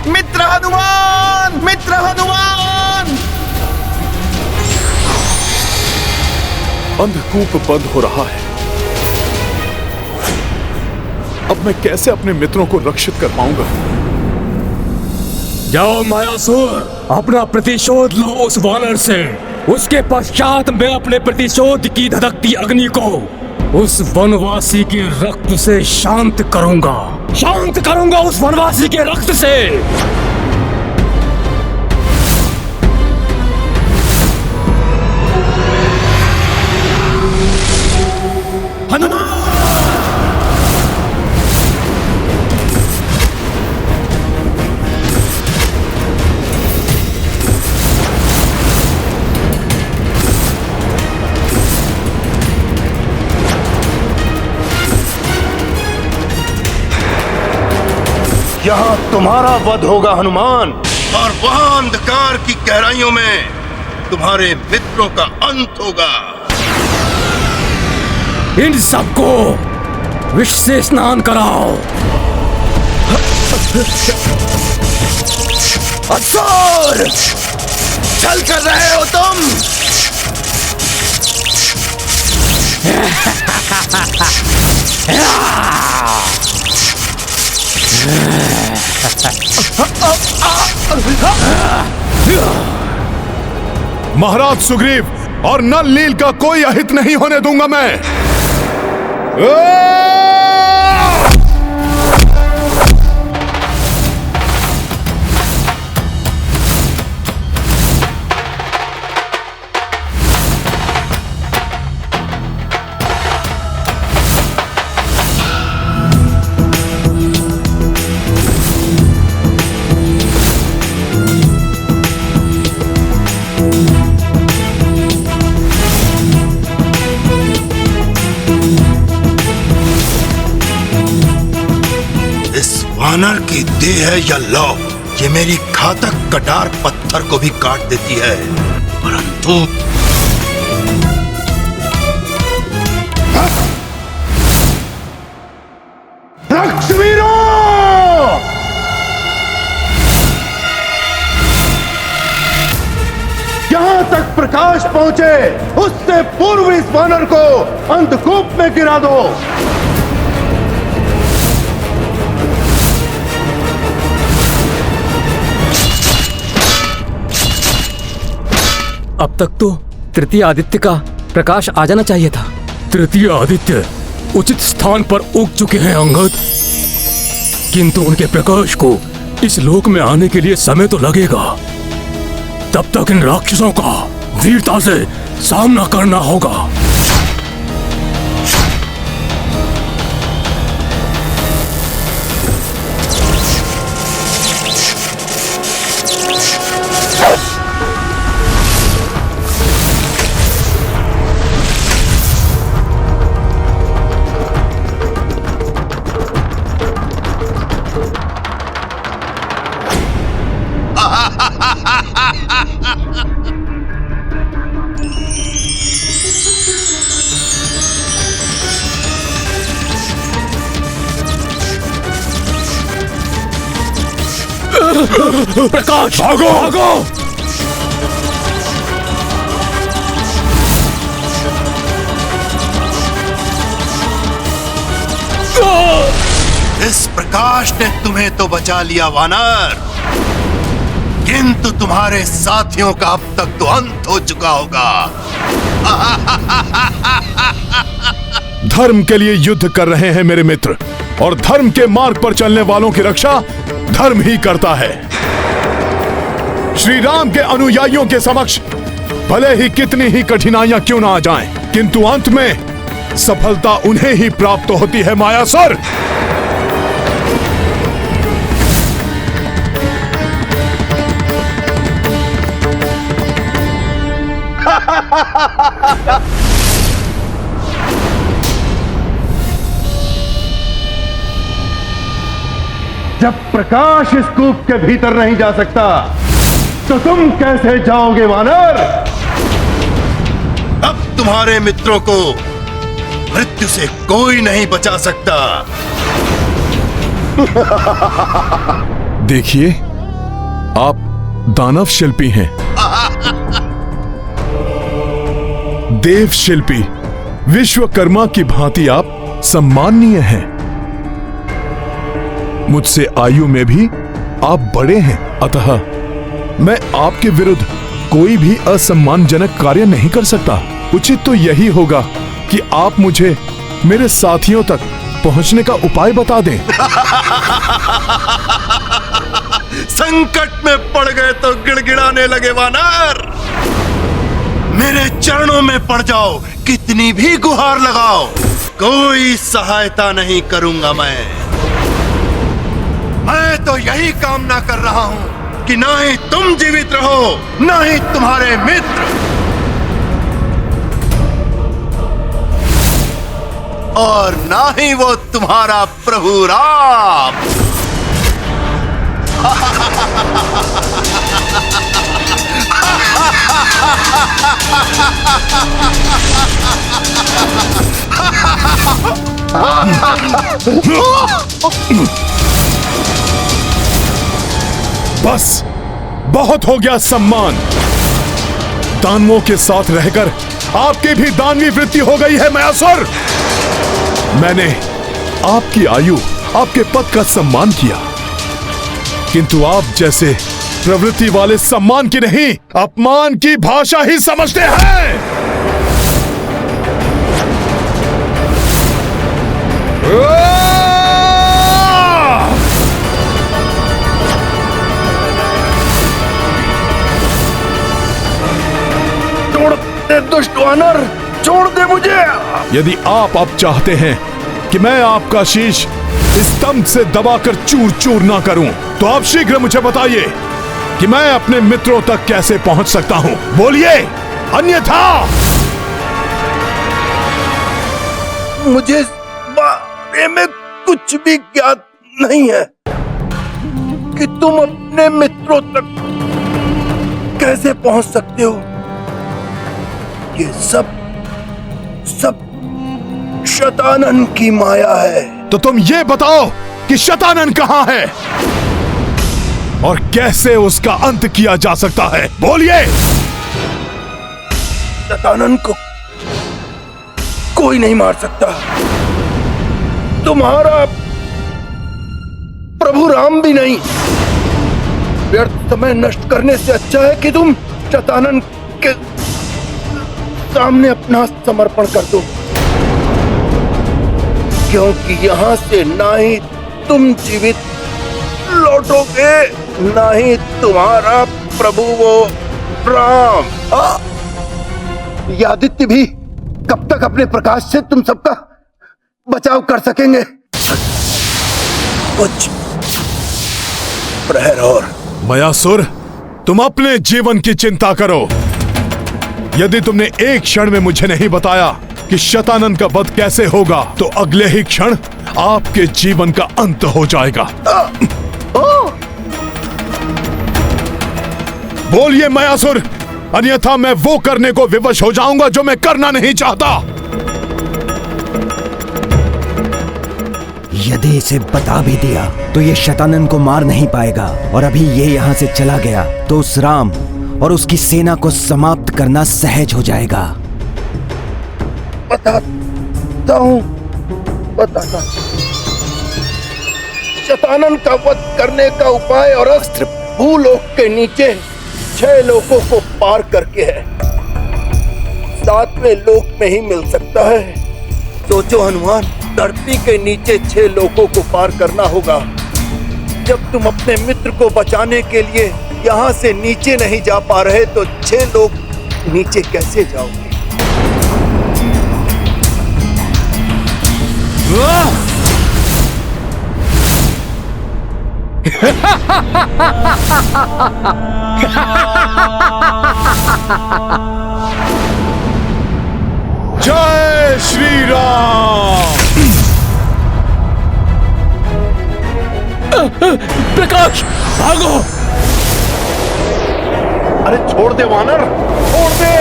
मित्र हनुमान, मित्र हनुमान! अंधकूप बंद हो रहा है। अब मैं कैसे अपने मित्रों को रक्षित कर पाऊंगा? जाओ मायासुर, अपना प्रतिशोध लो उस वानर से। उसके पश्चात मैं अपने प्रतिशोध की धधकती अग्नि को उस वनवासी के रक्त से शांत करूंगा उस वनवासी के रक्त से। यहाँ तुम्हारा वध होगा हनुमान, और वहां अंधकार की गहराइयों में तुम्हारे मित्रों का अंत होगा। इन सबको विष से स्नान कराओ। असुर, छल कर रहे हो तुम? महाराज सुग्रीव और नल नील का कोई अहित नहीं होने दूंगा मैं। वानर की देह है या लौ, ये मेरी घातक कटार पत्थर को भी काट देती है, परंतु रक्षवीरों! जहां तक प्रकाश पहुंचे उससे पूर्व इस वानर को अंधकूप में गिरा दो। अब तक तो तृतीय आदित्य का प्रकाश आ जाना चाहिए था। तृतीय आदित्य उचित स्थान पर उग चुके हैं अंगद, किंतु उनके प्रकाश को इस लोक में आने के लिए समय तो लगेगा। तब तक इन राक्षसों का वीरता से सामना करना होगा। प्रकाश, भागो भागो! इस प्रकाश ने तुम्हें तो बचा लिया वानर, किंतु तुम्हारे साथियों का अब तक तो अंत हो चुका होगा। धर्म के लिए युद्ध कर रहे हैं मेरे मित्र, और धर्म के मार्ग पर चलने वालों की रक्षा धर्म ही करता है। श्री राम के अनुयायियों के समक्ष भले ही कितनी ही कठिनाइयां क्यों ना आ जाएं, किंतु अंत में सफलता उन्हें ही प्राप्त होती है। मायासुर, जब प्रकाश इस कूप के भीतर नहीं जा सकता तो तुम कैसे जाओगे वानर? अब तुम्हारे मित्रों को मृत्यु से कोई नहीं बचा सकता। देखिए, आप दानव शिल्पी हैं, देव शिल्पी, विश्वकर्मा की भांति आप सम्माननीय हैं। मुझसे आयु में भी आप बड़े हैं, अतः मैं आपके विरुद्ध कोई भी असम्मानजनक कार्य नहीं कर सकता। उचित तो यही होगा कि आप मुझे मेरे साथियों तक पहुंचने का उपाय बता दें। संकट में पड़ गए तो गिड़गिड़ाने लगे वानर। मेरे चरणों में पड़ जाओ, कितनी भी गुहार लगाओ, कोई सहायता नहीं करूंगा मैं तो यही कामना कर रहा हूं कि ना ही तुम जीवित रहो, ना ही तुम्हारे मित्र, और ना ही वो तुम्हारा प्रभु राम। बस बहुत हो गया सम्मान। दानवों के साथ रहकर आपकी भी दानवी वृत्ति हो गई है मयासुर। मैंने आपकी आयु, आपके पद का सम्मान किया, किंतु आप जैसे प्रवृत्ति वाले सम्मान की नहीं, अपमान की भाषा ही समझते हैं। छोड़ दे दुष्ट वानर, छोड़ दे मुझे। यदि आप अब चाहते हैं कि मैं आपका शीश स्तंभ से दबाकर चूर चूर ना करूं, तो आप शीघ्र मुझे बताइए कि मैं अपने मित्रों तक कैसे पहुंच सकता हूं। बोलिए, अन्यथा मुझे बारे में कुछ भी ज्ञात नहीं है कि तुम अपने मित्रों तक कैसे पहुंच सकते हो। ये सब शतानन की माया है। तो तुम ये बताओ कि शतानन कहां है और कैसे उसका अंत किया जा सकता है। बोलिए। शतानन को कोई नहीं मार सकता, तुम्हारा प्रभु राम भी नहीं। व्यर्थ समय नष्ट करने से अच्छा है कि तुम शतानन के सामने अपना समर्पण कर दो, क्योंकि यहाँ से ना ही तुम जीवित लौटोगे, ना ही तुम्हारा प्रभु वो राम। ये आदित्य भी कब तक अपने प्रकाश से तुम सबका बचाव कर सकेंगे? कुछ प्रहर और। मयासुर, तुम अपने जीवन की चिंता करो। यदि तुमने एक क्षण में मुझे नहीं बताया कि शतानन का वध कैसे होगा, तो अगले ही क्षण आपके जीवन का अंत हो जाएगा। बोलिए मयासुर, अन्यथा मैं वो करने को विवश हो जाऊंगा जो मैं करना नहीं चाहता। यदि इसे बता भी दिया तो ये शतानन को मार नहीं पाएगा, और अभी ये यहाँ से चला गया तो उस राम और उसकी सेना को समाप्त करना सहज हो जाएगा। बताता हूं। शतानन का वध करने का उपाय और अस्त्र भूलोक के नीचे 6 लोकों को पार करके है, 7वें लोक में ही मिल सकता है। सोचो हनुमान, धरती के नीचे 6 लोकों को पार करना होगा। जब तुम अपने मित्र को बचाने के लिए यहाँ से नीचे नहीं जा पा रहे, तो 6 लोक नीचे कैसे जाओगे? जय श्री राम। प्रकाश, भागो। अरे छोड़ दे वानर, छोड़ दे।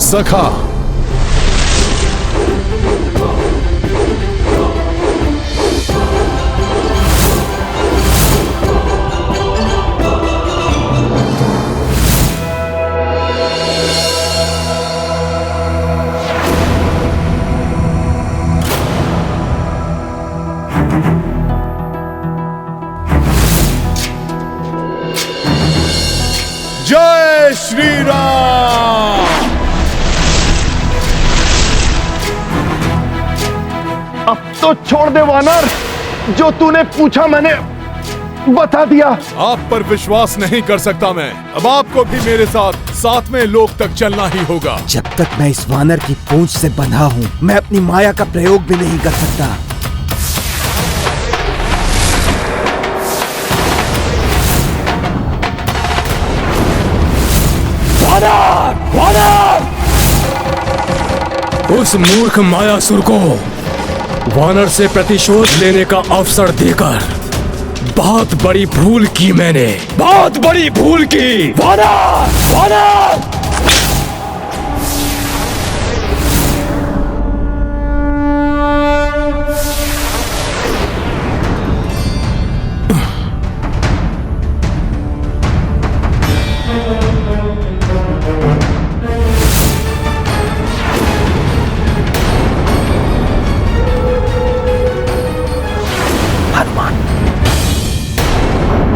सखा, जय श्री राम। अब तो छोड़ दे वानर, जो तूने पूछा मैंने बता दिया। आप पर विश्वास नहीं कर सकता मैं। अब आपको भी मेरे साथ 7वें लोक तक चलना ही होगा। जब तक मैं इस वानर की पूंछ से बंधा हूँ, मैं अपनी माया का प्रयोग भी नहीं कर सकता। उस मूर्ख मायासुर को वानर से प्रतिशोध लेने का अवसर देकर बहुत बड़ी भूल की मैंने, बहुत बड़ी भूल की। वानर! वानर!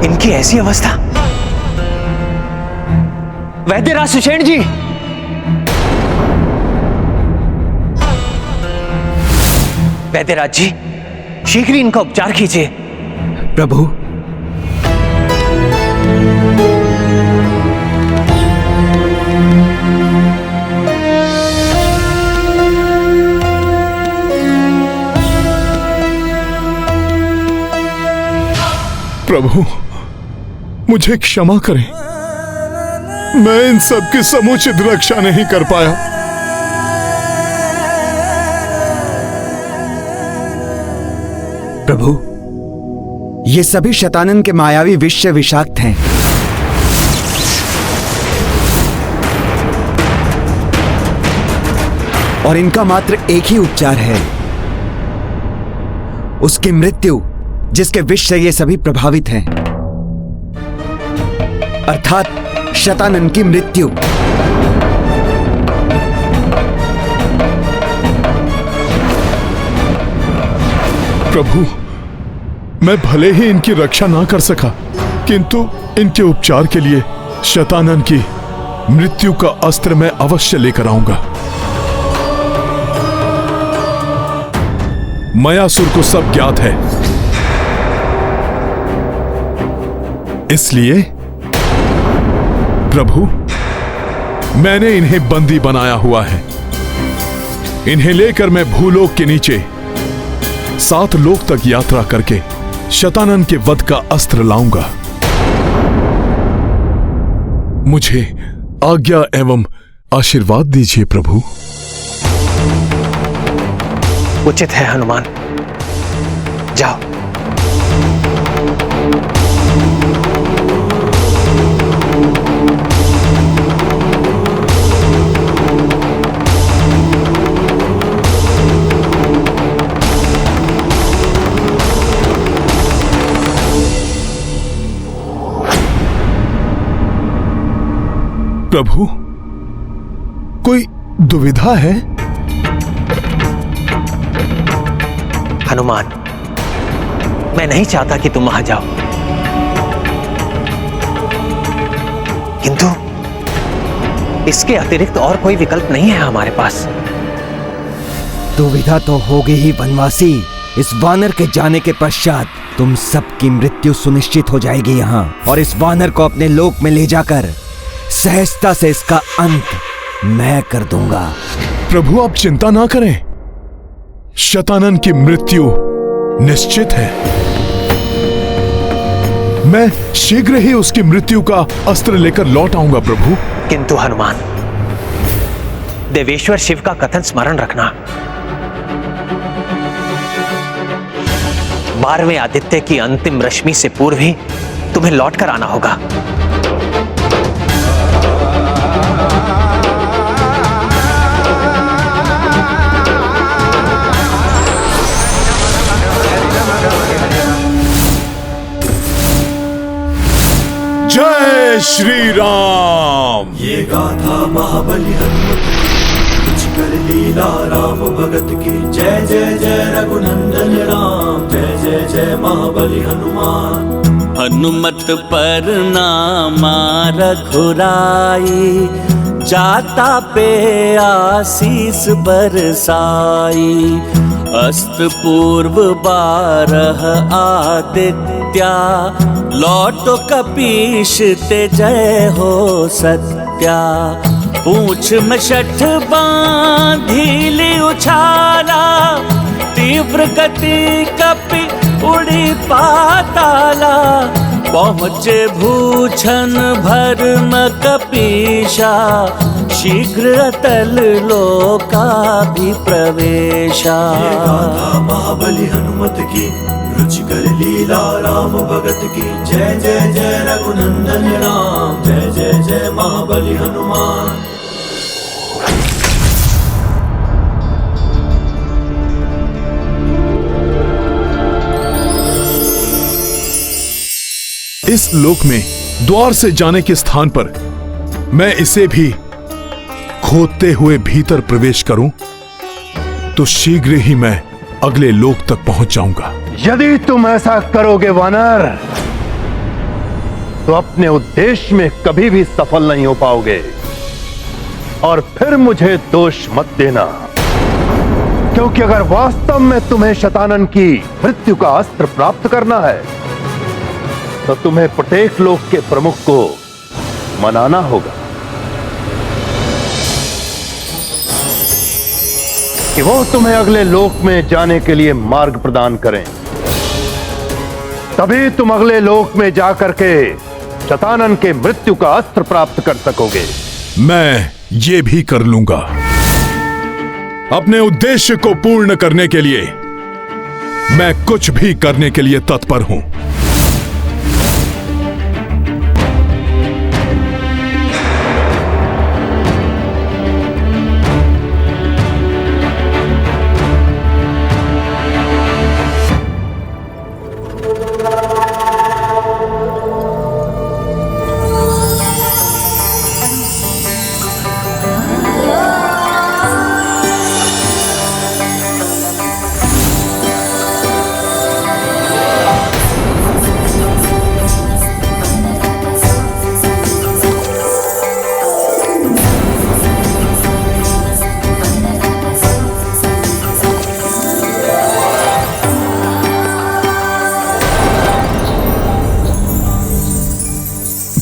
इनकी ऐसी अवस्था। वैद्यराज सुषेण जी, वैद्यराज जी, शीघ्र ही इनका उपचार कीजिए। प्रभु, प्रभु, मुझे क्षमा करें। मैं इन सब की समुचित रक्षा नहीं कर पाया। प्रभु, ये सभी शतानन के मायावी विष से विषाक्त हैं। और इनका मात्र एक ही उपचार है, उसकी मृत्यु, जिसके विष से ये सभी प्रभावित हैं, अर्थात शतानन की मृत्यु। प्रभु, मैं भले ही इनकी रक्षा ना कर सका, किंतु इनके उपचार के लिए शतानन की मृत्यु का अस्त्र मैं अवश्य लेकर आऊंगा। मयासुर को सब ज्ञात है, इसलिए प्रभु, मैंने इन्हें बंदी बनाया हुआ है। इन्हें लेकर मैं भूलोक के नीचे 7 लोक तक यात्रा करके शतानन के वध का अस्त्र लाऊंगा। मुझे आज्ञा एवं आशीर्वाद दीजिए प्रभु। उचित है हनुमान, जाओ। प्रभु, कोई दुविधा है? हनुमान, मैं नहीं चाहता कि तुम वहां जाओ, किंतु इसके अतिरिक्त और कोई विकल्प नहीं है हमारे पास। दुविधा तो होगी ही वनवासी। इस वानर के जाने के पश्चात तुम सबकी मृत्यु सुनिश्चित हो जाएगी यहाँ, और इस वानर को अपने लोक में ले जाकर सहजता से इसका अंत मैं कर दूंगा। प्रभु, आप चिंता ना करें, शतानन की मृत्यु निश्चित है। मैं शीघ्र ही उसकी मृत्यु का अस्त्र लेकर लौट आऊंगा प्रभु। किंतु हनुमान, देवेश्वर शिव का कथन स्मरण रखना, 12वें आदित्य की अंतिम रश्मि से पूर्व ही तुम्हें लौट कर आना होगा। जय श्री राम। ये गाथा महाबली हनुमत कुछ कर लीला राम भगत की। जय जय जय रघुनंदन राम, जय जय जय महाबली हनुमान। हनुमत पर नामा रघुराई, जाता पे आशीष बरसाई। अस्त पूर्व 12 आदित्या, लौटो कपीश ते जय हो सत्या। पूछ में 6 बांधिली उछाला, तीव्र गति कपि उड़ी पाताला। पहुँचे भूषण भरम कपीशा, शीघ्र अतल लोकाभिप्रवेशा। ये गाथा महाबली हनुमत की, रुचि कर लीला राम भगत की। जय जय जय रघुनंदन राम, जय जय जय महाबली हनुमान। इस लोक में द्वार से जाने के स्थान पर मैं इसे भी खोदते हुए भीतर प्रवेश करूं तो शीघ्र ही मैं अगले लोक तक पहुंच जाऊंगा। यदि तुम ऐसा करोगे वानर, तो अपने उद्देश्य में कभी भी सफल नहीं हो पाओगे। और फिर मुझे दोष मत देना, क्योंकि अगर वास्तव में तुम्हें शतानन की मृत्यु का अस्त्र प्राप्त करना है, तो तुम्हें प्रत्येक लोक के प्रमुख को मनाना होगा कि वो तुम्हें अगले लोक में जाने के लिए मार्ग प्रदान करें। तभी तुम अगले लोक में जाकर के शतानन के मृत्यु का अस्त्र प्राप्त कर सकोगे। मैं ये भी कर लूंगा। अपने उद्देश्य को पूर्ण करने के लिए मैं कुछ भी करने के लिए तत्पर हूं।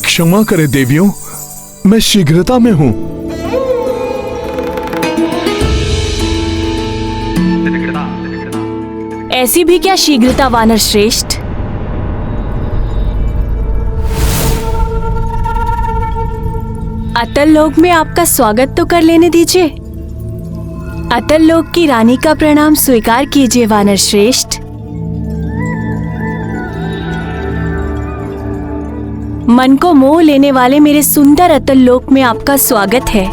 क्षमा करे देवियों, मैं शीघ्रता में हूं। ऐसी भी क्या शीघ्रता वानर श्रेष्ठ। अतल लोक में आपका स्वागत तो कर लेने दीजिए। अतल लोक की रानी का प्रणाम स्वीकार कीजिए वानर श्रेष्ठ। मन को मोह लेने वाले मेरे सुंदर अतल लोक में आपका स्वागत है।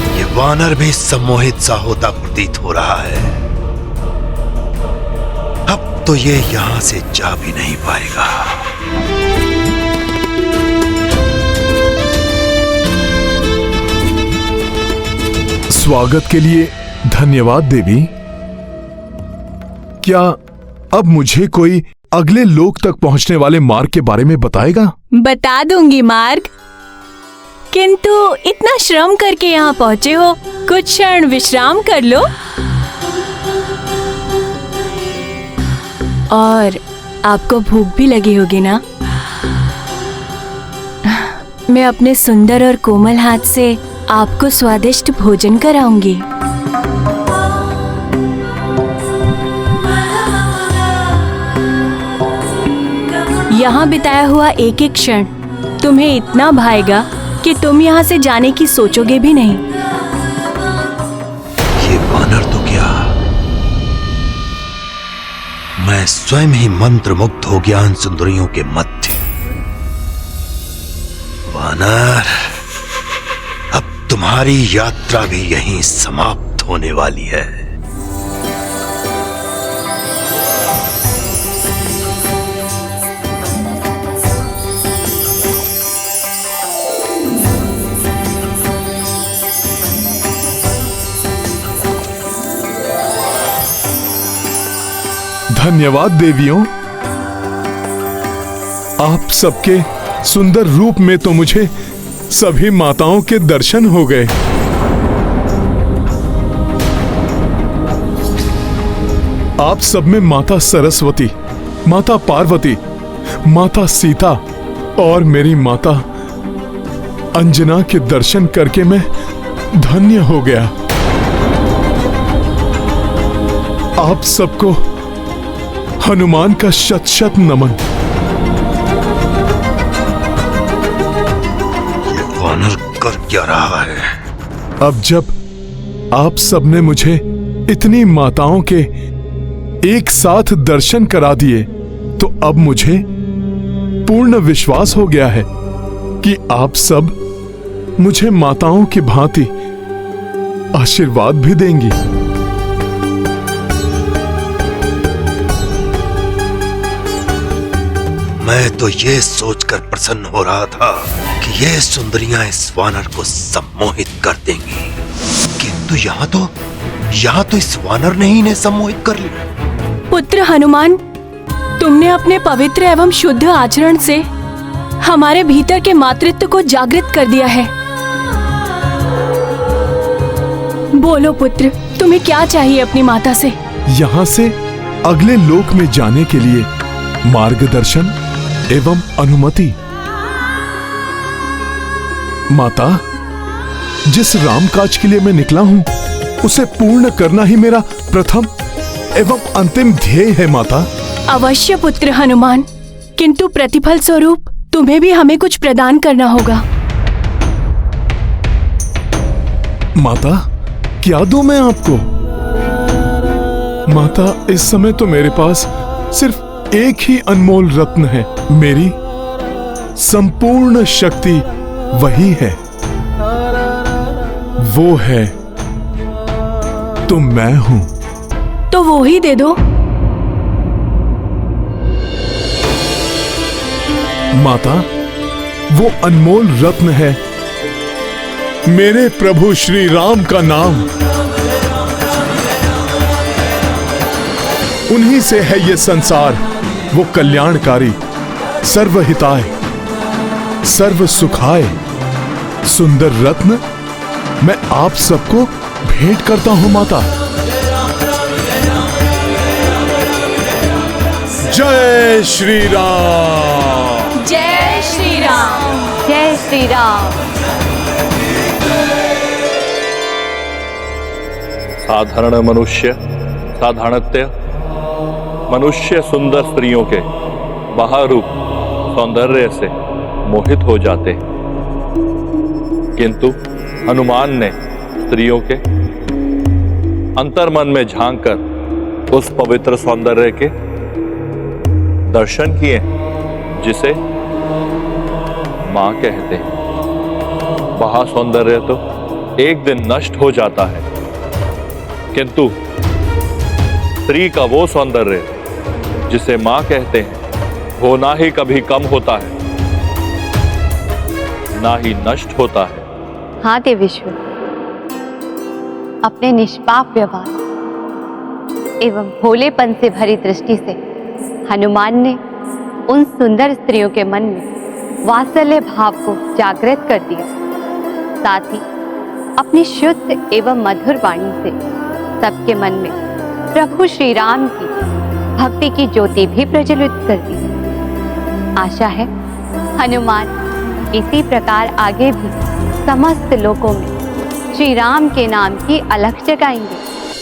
ये वानर भी सम्मोहित सा होता प्रतीत हो रहा है। अब तो ये यहां से जा भी नहीं पाएगा। स्वागत के लिए धन्यवाद देवी। क्या अब मुझे कोई अगले लोक तक पहुंचने वाले मार्ग के बारे में बताएगा? बता दूंगी मार्ग, किंतु इतना श्रम करके यहाँ पहुँचे हो, कुछ क्षण विश्राम कर लो। और आपको भूख भी लगी होगी ना? मैं अपने सुंदर और कोमल हाथ से आपको स्वादिष्ट भोजन कराऊंगी। यहाँ बिताया हुआ एक एक क्षण तुम्हें इतना भाएगा कि तुम यहाँ से जाने की सोचोगे भी नहीं। ये वानर तो क्या मैं स्वयं ही मंत्रमुग्ध हो गया उन सुंदरियों के मध्य। वानर, अब तुम्हारी यात्रा भी यहीं समाप्त होने वाली है। धन्यवाद देवियों, आप सबके सुंदर रूप में तो मुझे सभी माताओं के दर्शन हो गए। आप सब में माता सरस्वती, माता पार्वती, माता सीता और मेरी माता अंजना के दर्शन करके मैं धन्य हो गया। आप सबको हनुमान का शत शत नमन। ये वानर कर क्या रहा है? अब जब आप सबने मुझे इतनी माताओं के एक साथ दर्शन करा दिए तो अब मुझे पूर्ण विश्वास हो गया है कि आप सब मुझे माताओं की भांति आशीर्वाद भी देंगी। मैं तो ये सोचकर प्रसन्न हो रहा था कि ये सुंदरियां इस वानर को सम्मोहित कर देंगी, किंतु यहाँ तो इस वानर ने ही इन्हें सम्मोहित कर लिया। पुत्र हनुमान, तुमने अपने पवित्र एवं शुद्ध आचरण से हमारे भीतर के मातृत्व को जागृत कर दिया है। बोलो पुत्र, तुम्हें क्या चाहिए अपनी माता से? यहाँ से अगले लोक में जाने के लिए मार्गदर्शन एवं अनुमति। माता, जिस राम काज के लिए मैं निकला हूँ उसे पूर्ण करना ही मेरा प्रथम एवं अंतिम ध्येय है माता। अवश्य पुत्र हनुमान, किंतु प्रतिफल स्वरूप तुम्हें भी हमें कुछ प्रदान करना होगा। माता, क्या दूं मैं आपको? माता, इस समय तो मेरे पास सिर्फ एक ही अनमोल रत्न है। मेरी संपूर्ण शक्ति वही है, वो है तो मैं हूं। तो वो ही दे दो। माता, वो अनमोल रत्न है मेरे प्रभु श्री राम का नाम। उन्हीं से है ये संसार, वो कल्याणकारी, सर्वहिताय, सर्व सुखाय सुंदर रत्न मैं आप सबको भेंट करता हूं माता। जय श्री राम। जय श्री राम। जय श्री राम। साधारण मनुष्य साधारणत्य मनुष्य सुंदर स्त्रियों के बाहरूप सौंदर्य से मोहित हो जाते हैं, किंतु हनुमान ने स्त्रियों के अंतर्मन में झांककर उस पवित्र सौंदर्य के दर्शन किए जिसे मां कहते हैं। वह सौंदर्य तो एक दिन नष्ट हो जाता है, किंतु स्त्री का वो सौंदर्य जिसे मां कहते हैं वो ना ही कभी कम होता है ना ही नष्ट होता है। हाँ देवेश्वर, अपने निष्पाप व्यवहार एवं भोलेपन से भरी दृष्टि से हनुमान ने उन सुंदर स्त्रियों के मन में वात्सल्य भाव को जागृत कर दिया। साथ ही अपनी शुद्ध एवं मधुर वाणी से सबके मन में प्रभु श्री राम की भक्ति की ज्योति भी प्रज्वलित कर दी। आशा है हनुमान इसी प्रकार आगे भी समस्त लोकों में श्री राम के नाम की अलख जगाएंगे।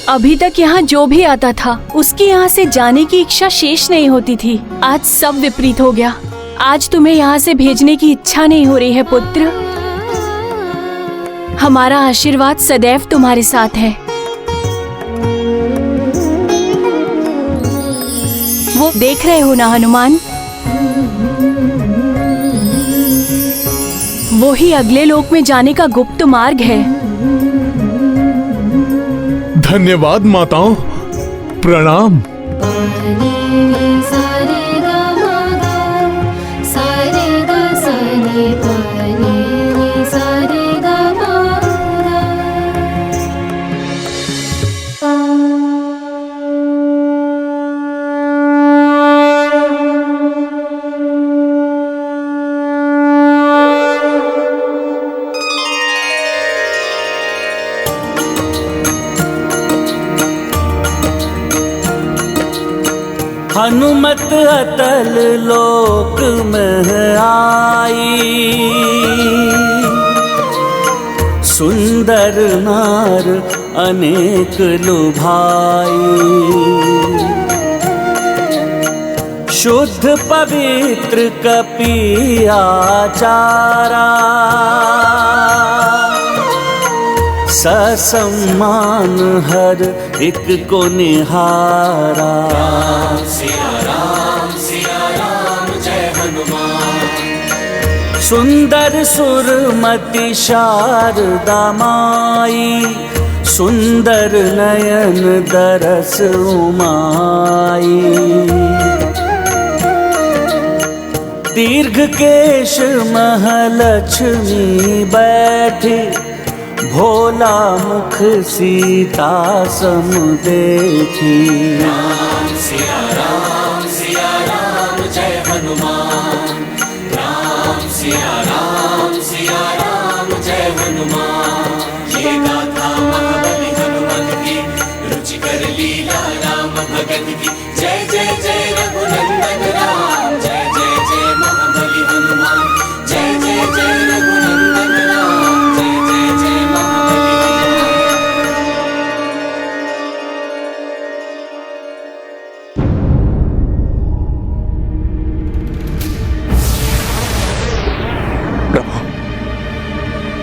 अभी तक यहाँ जो भी आता था उसकी यहाँ से जाने की इच्छा शेष नहीं होती थी। आज सब विपरीत हो गया। आज तुम्हें यहाँ से भेजने की इच्छा नहीं हो रही है पुत्र। हमारा आशीर्वाद सदैव तुम्हारे साथ है। वो देख रहे हो ना हनुमान, वो ही अगले लोक में जाने का गुप्त मार्ग है। धन्यवाद माताओं, प्रणाम। हनुमत अतल लोक में आई, सुंदर नार अनेक लुभाई। शुद्ध पवित्र कपि आचारा, ससम्मान हर एक को निहारा। सिया राम जय हनुमान। सुंदर सुरमति शारदा माई, सुंदर नयन दरस उमाई। दीर्घ केश महलक्ष्मी बैठी, भोला मुख सीता सम देखी। सिया राम जय हनुमान। सिया राम जय हनुमान। ये गाथा महाबली हनुमत की, रुचिकर लीला राम भगत की। जय जय जय रघुनंदन राम, जय जय जय महाबली हनुमान। जय जय जय रघुनंदन राम, जय जय जय महाबली प्रभु,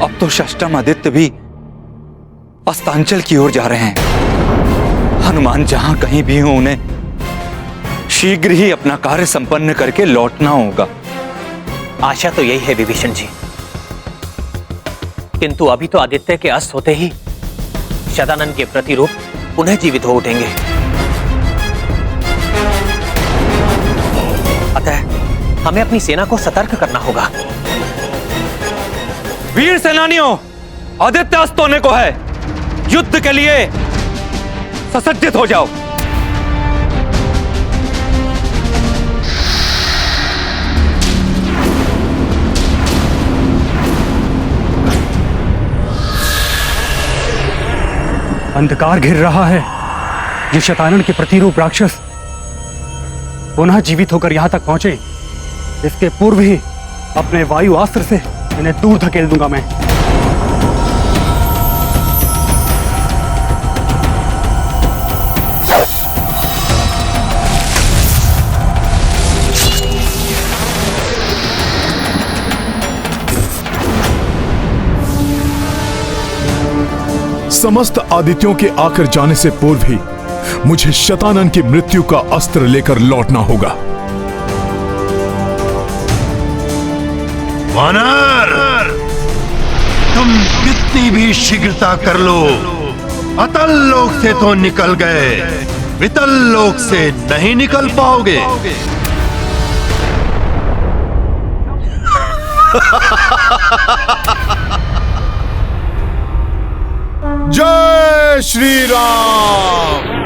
अब तो षष्टम आदित्य भी अस्तांचल की ओर जा रहे हैं। हनुमान जहां कहीं भी हो, उन्हें शीघ्र ही अपना कार्य संपन्न करके लौटना होगा। आशा तो यही है विभीषण जी, किंतु अभी तो आदित्य के अस्त होते ही शतानन के प्रतिरूप पुनः जीवित हो उठेंगे। अतः हमें अपनी सेना को सतर्क करना होगा। वीर सेनानियों, आदित्य अस्त होने को है। युद्ध के लिए ससज्जित हो जाओ। अंधकार घिर रहा है। ये शतानन के प्रतिरूप राक्षस पुनः जीवित होकर यहां तक पहुंचे, इसके पूर्व ही अपने वायु अस्त्र से इन्हें दूर धकेल दूंगा मैं। समस्त आदित्यों के आकर जाने से पूर्व ही मुझे शतानन की मृत्यु का अस्त्र लेकर लौटना होगा। वानर, तुम कितनी भी शीघ्रता कर लो, अतल लोक से तो निकल गए, वितल लोक से नहीं निकल पाओगे। जय श्री राम।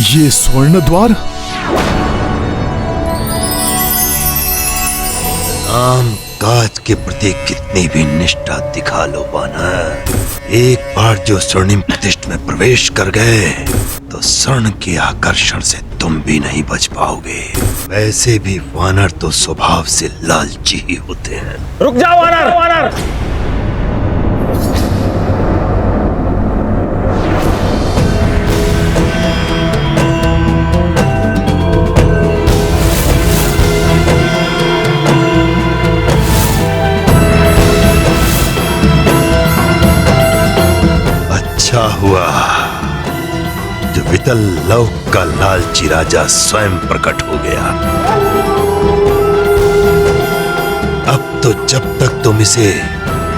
ये स्वर्ण द्वार, काम काज के प्रति कितनी भी निष्ठा दिखा लो वानर, एक बार जो स्वर्णिम प्रतिष्ठ में प्रवेश कर गए तो स्वर्ण के आकर्षण से तुम भी नहीं बच पाओगे। वैसे भी वानर तो स्वभाव से लालची ही होते हैं। रुक जाओ वानर। वितल लोक का लालची राजा स्वयं प्रकट हो गया। अब तो जब तक तुम इसे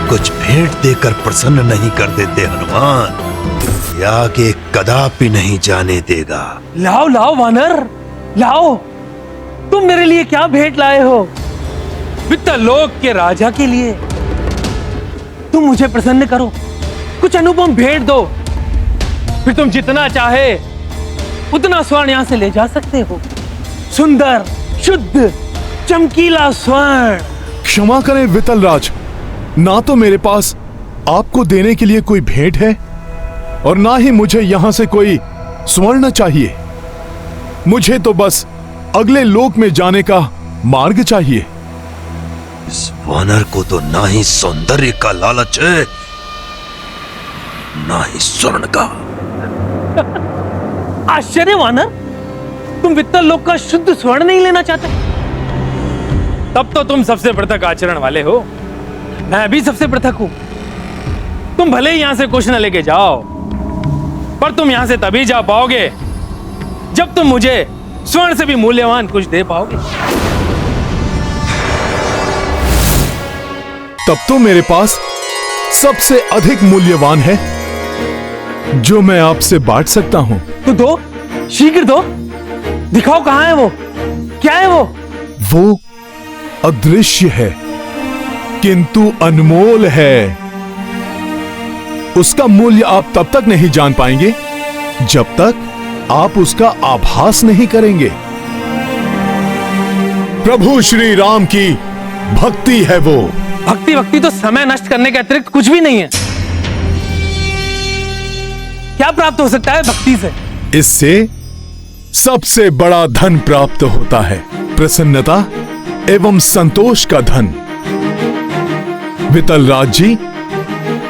कुछ भेंट देकर प्रसन्न नहीं कर देते हनुमान, ये आगे कदापि नहीं जाने देगा। लाओ लाओ वानर, लाओ। तुम मेरे लिए क्या भेंट लाए हो? वित्तल लोक के राजा के लिए। तुम मुझे प्रसन्न करो, कुछ अनुपम भेंट दो, फिर तुम जितना चाहे उतना स्वर्ण यहां से ले जा सकते हो। सुंदर, शुद्ध, चमकीला स्वर्ण। क्षमा करें वितल राज, ना तो मेरे पास आपको देने के लिए कोई भेंट है और ना ही मुझे यहां से कोई स्वर्ण चाहिए। मुझे तो बस अगले लोक में जाने का मार्ग चाहिए। इस वानर को तो ना ही सौंदर्य का लालच है, ना ही स्वर्ण का। आश्चर्य वानर, तुम वित्तल लोक का शुद्ध स्वर्ण नहीं लेना चाहते? तब तो तुम सबसे पृथक आचरण वाले हो। मैं भी सबसे पृथक हूं। तुम भले ही यहां से कुछ न लेके जाओ, पर तुम यहां से तभी जा पाओगे जब तुम मुझे स्वर्ण से भी मूल्यवान कुछ दे पाओगे। तब तो मेरे पास सबसे अधिक मूल्यवान है जो मैं आपसे बांट सकता हूं। तो दो, शीघ्र दो। दिखाओ कहां है वो, क्या है वो? वो अदृश्य है किंतु अनमोल है। उसका मूल्य आप तब तक नहीं जान पाएंगे जब तक आप उसका आभास नहीं करेंगे। प्रभु श्री राम की भक्ति है वो। भक्ति भक्ति तो समय नष्ट करने के अतिरिक्त कुछ भी नहीं है। क्या प्राप्त हो सकता है भक्ति से? इससे सबसे बड़ा धन प्राप्त होता है, प्रसन्नता एवं संतोष का धन। वितल राज जी,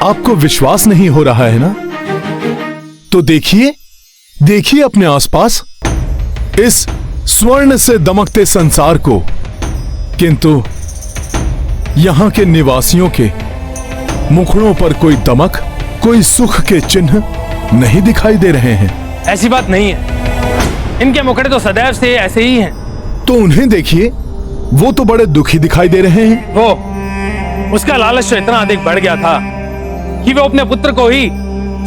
आपको विश्वास नहीं हो रहा है ना? तो देखिए, देखिए अपने आसपास इस स्वर्ण से दमकते संसार को, किंतु यहां के निवासियों के मुखड़ों पर कोई दमक, कोई सुख के चिन्ह नहीं दिखाई दे रहे हैं। ऐसी बात नहीं है, इनके मुखड़े तो सदैव से ऐसे ही हैं। तो उन्हें देखिए, वो तो बड़े दुखी दिखाई दे रहे हैं। वो, उसका लालच तो इतना अधिक बढ़ गया था कि वो अपने पुत्र को ही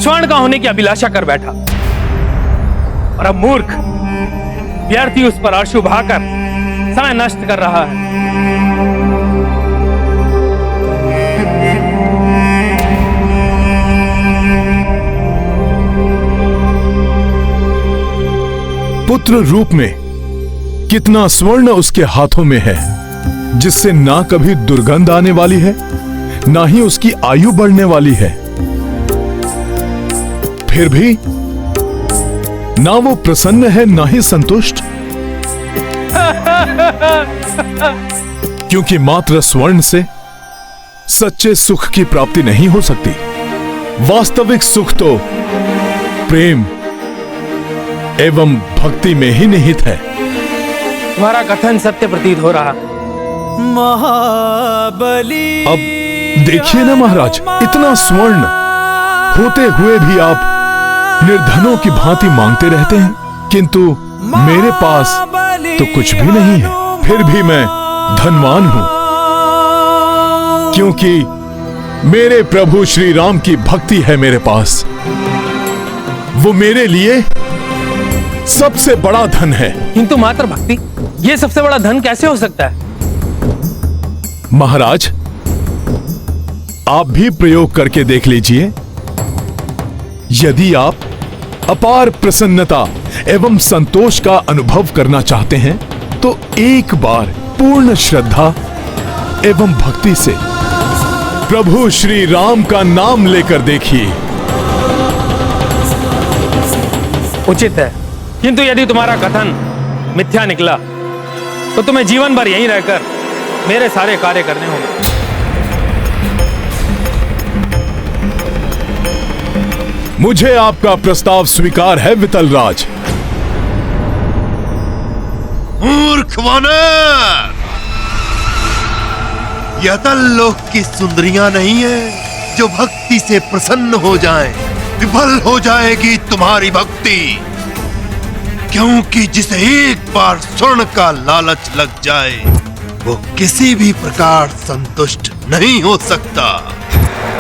स्वर्ण का होने की अभिलाषा कर बैठा, और अब मूर्ख व्यर्थी उस पर आंसू बहाकर समय नष्ट कर रहा है। पुत्र रूप में कितना स्वर्ण उसके हाथों में है, जिससे ना कभी दुर्गंध आने वाली है, ना ही उसकी आयु बढ़ने वाली है। फिर भी ना वो प्रसन्न है, ना ही संतुष्ट। क्योंकि मात्र स्वर्ण से सच्चे सुख की प्राप्ति नहीं हो सकती। वास्तविक सुख तो प्रेम एवं भक्ति में ही निहित है। तुम्हारा कथन सत्य प्रतीत हो रहा। महाबली, अब देखिए ना महाराज, इतना स्वर्ण होते हुए भी आप निर्धनों की भांति मांगते रहते हैं, किंतु मेरे पास तो कुछ भी नहीं है, फिर भी मैं धनवान हूं, क्योंकि मेरे प्रभु श्री राम की भक्ति है मेरे पास। वो मेरे लिए सबसे बड़ा धन है। किंतु मात्र भक्ति, ये सबसे बड़ा धन कैसे हो सकता है? महाराज, आप भी प्रयोग करके देख लीजिए। यदि आप अपार प्रसन्नता एवं संतोष का अनुभव करना चाहते हैं, तो एक बार पूर्ण श्रद्धा एवं भक्ति से प्रभु श्री राम का नाम लेकर देखिए। उचित है, किंतु यदि तुम्हारा कथन मिथ्या निकला तो तुम्हें जीवन भर यहीं रहकर मेरे सारे कार्य करने होंगे। मुझे आपका प्रस्ताव स्वीकार है वितल राज। मूर्ख वानर, यह लोक की सुंदरियां नहीं है जो भक्ति से प्रसन्न हो जाएं। विफल हो जाएगी तुम्हारी भक्ति। क्योंकि जिसे एक बार स्वर्ण का लालच लग जाए वो किसी भी प्रकार संतुष्ट नहीं हो सकता।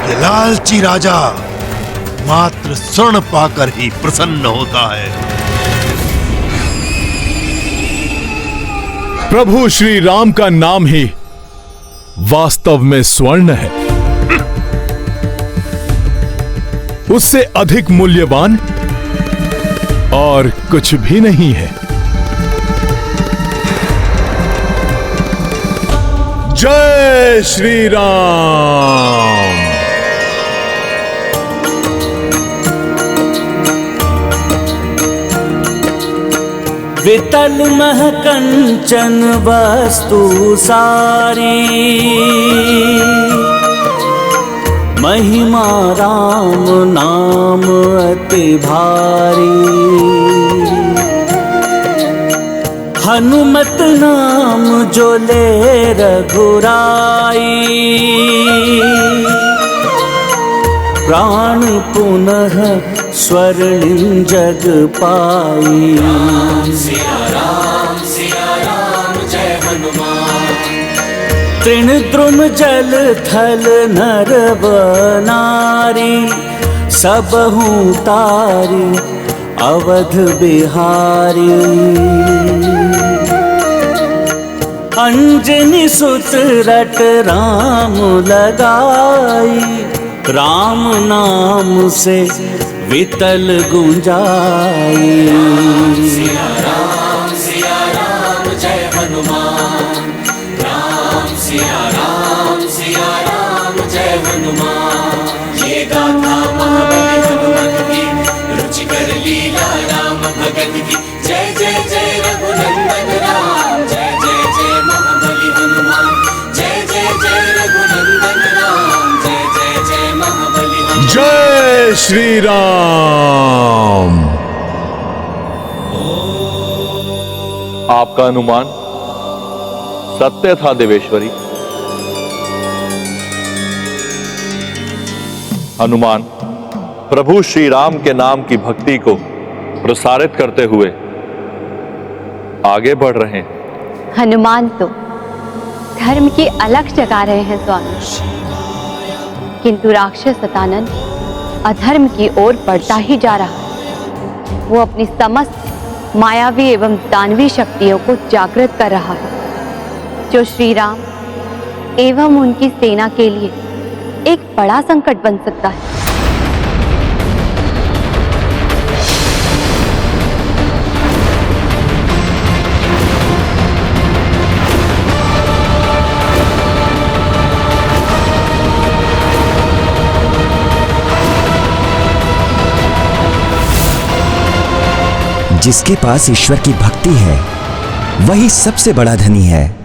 ये लालची राजा मात्र स्वर्ण पाकर ही प्रसन्न होता है। प्रभु श्री राम का नाम ही वास्तव में स्वर्ण है। उससे अधिक मूल्यवान और कुछ भी नहीं है। जय श्री राम। वितल मह कंचन वस्तु सारी, महिमा राम नाम अति भारी। हनुमत नाम जो ले रघुराई, प्राण पुनः स्वर्णिम जग पाई। राम सिया राम जय हनुमान। तृण द्रुम जल थल नर नारी, सबहु तारी अवध बिहारी। अंजनी सुत रट राम लगाई, राम नाम से वितल गुंजाई। सिया राम जय हनुमान। राम सिया राम जय हनुमान। ये गाथा महाबली हनुमत की, रुचिकर लीला राम भगत की। जय जय जय रघुनंदन राम, जय जय जय महाबली हनुमान। जय जय जय रघुनंदन राम, जय जय जय महाबली हनुमान। जय श्री राम। आपका अनुमान सत्य था देवेश्वरी। हनुमान प्रभु श्री राम के नाम की भक्ति को प्रसारित करते हुए आगे बढ़ रहे हैं। हनुमान तो धर्म की अलख जगा रहे हैं स्वामी, किंतु राक्षस सतानन अधर्म की ओर बढ़ता ही जा रहा है। वो अपनी समस्त मायावी एवं दानवी शक्तियों को जागृत कर रहा है, जो श्री राम एवं उनकी सेना के लिए एक बड़ा संकट बन सकता है। जिसके पास ईश्वर की भक्ति है वही सबसे बड़ा धनी है।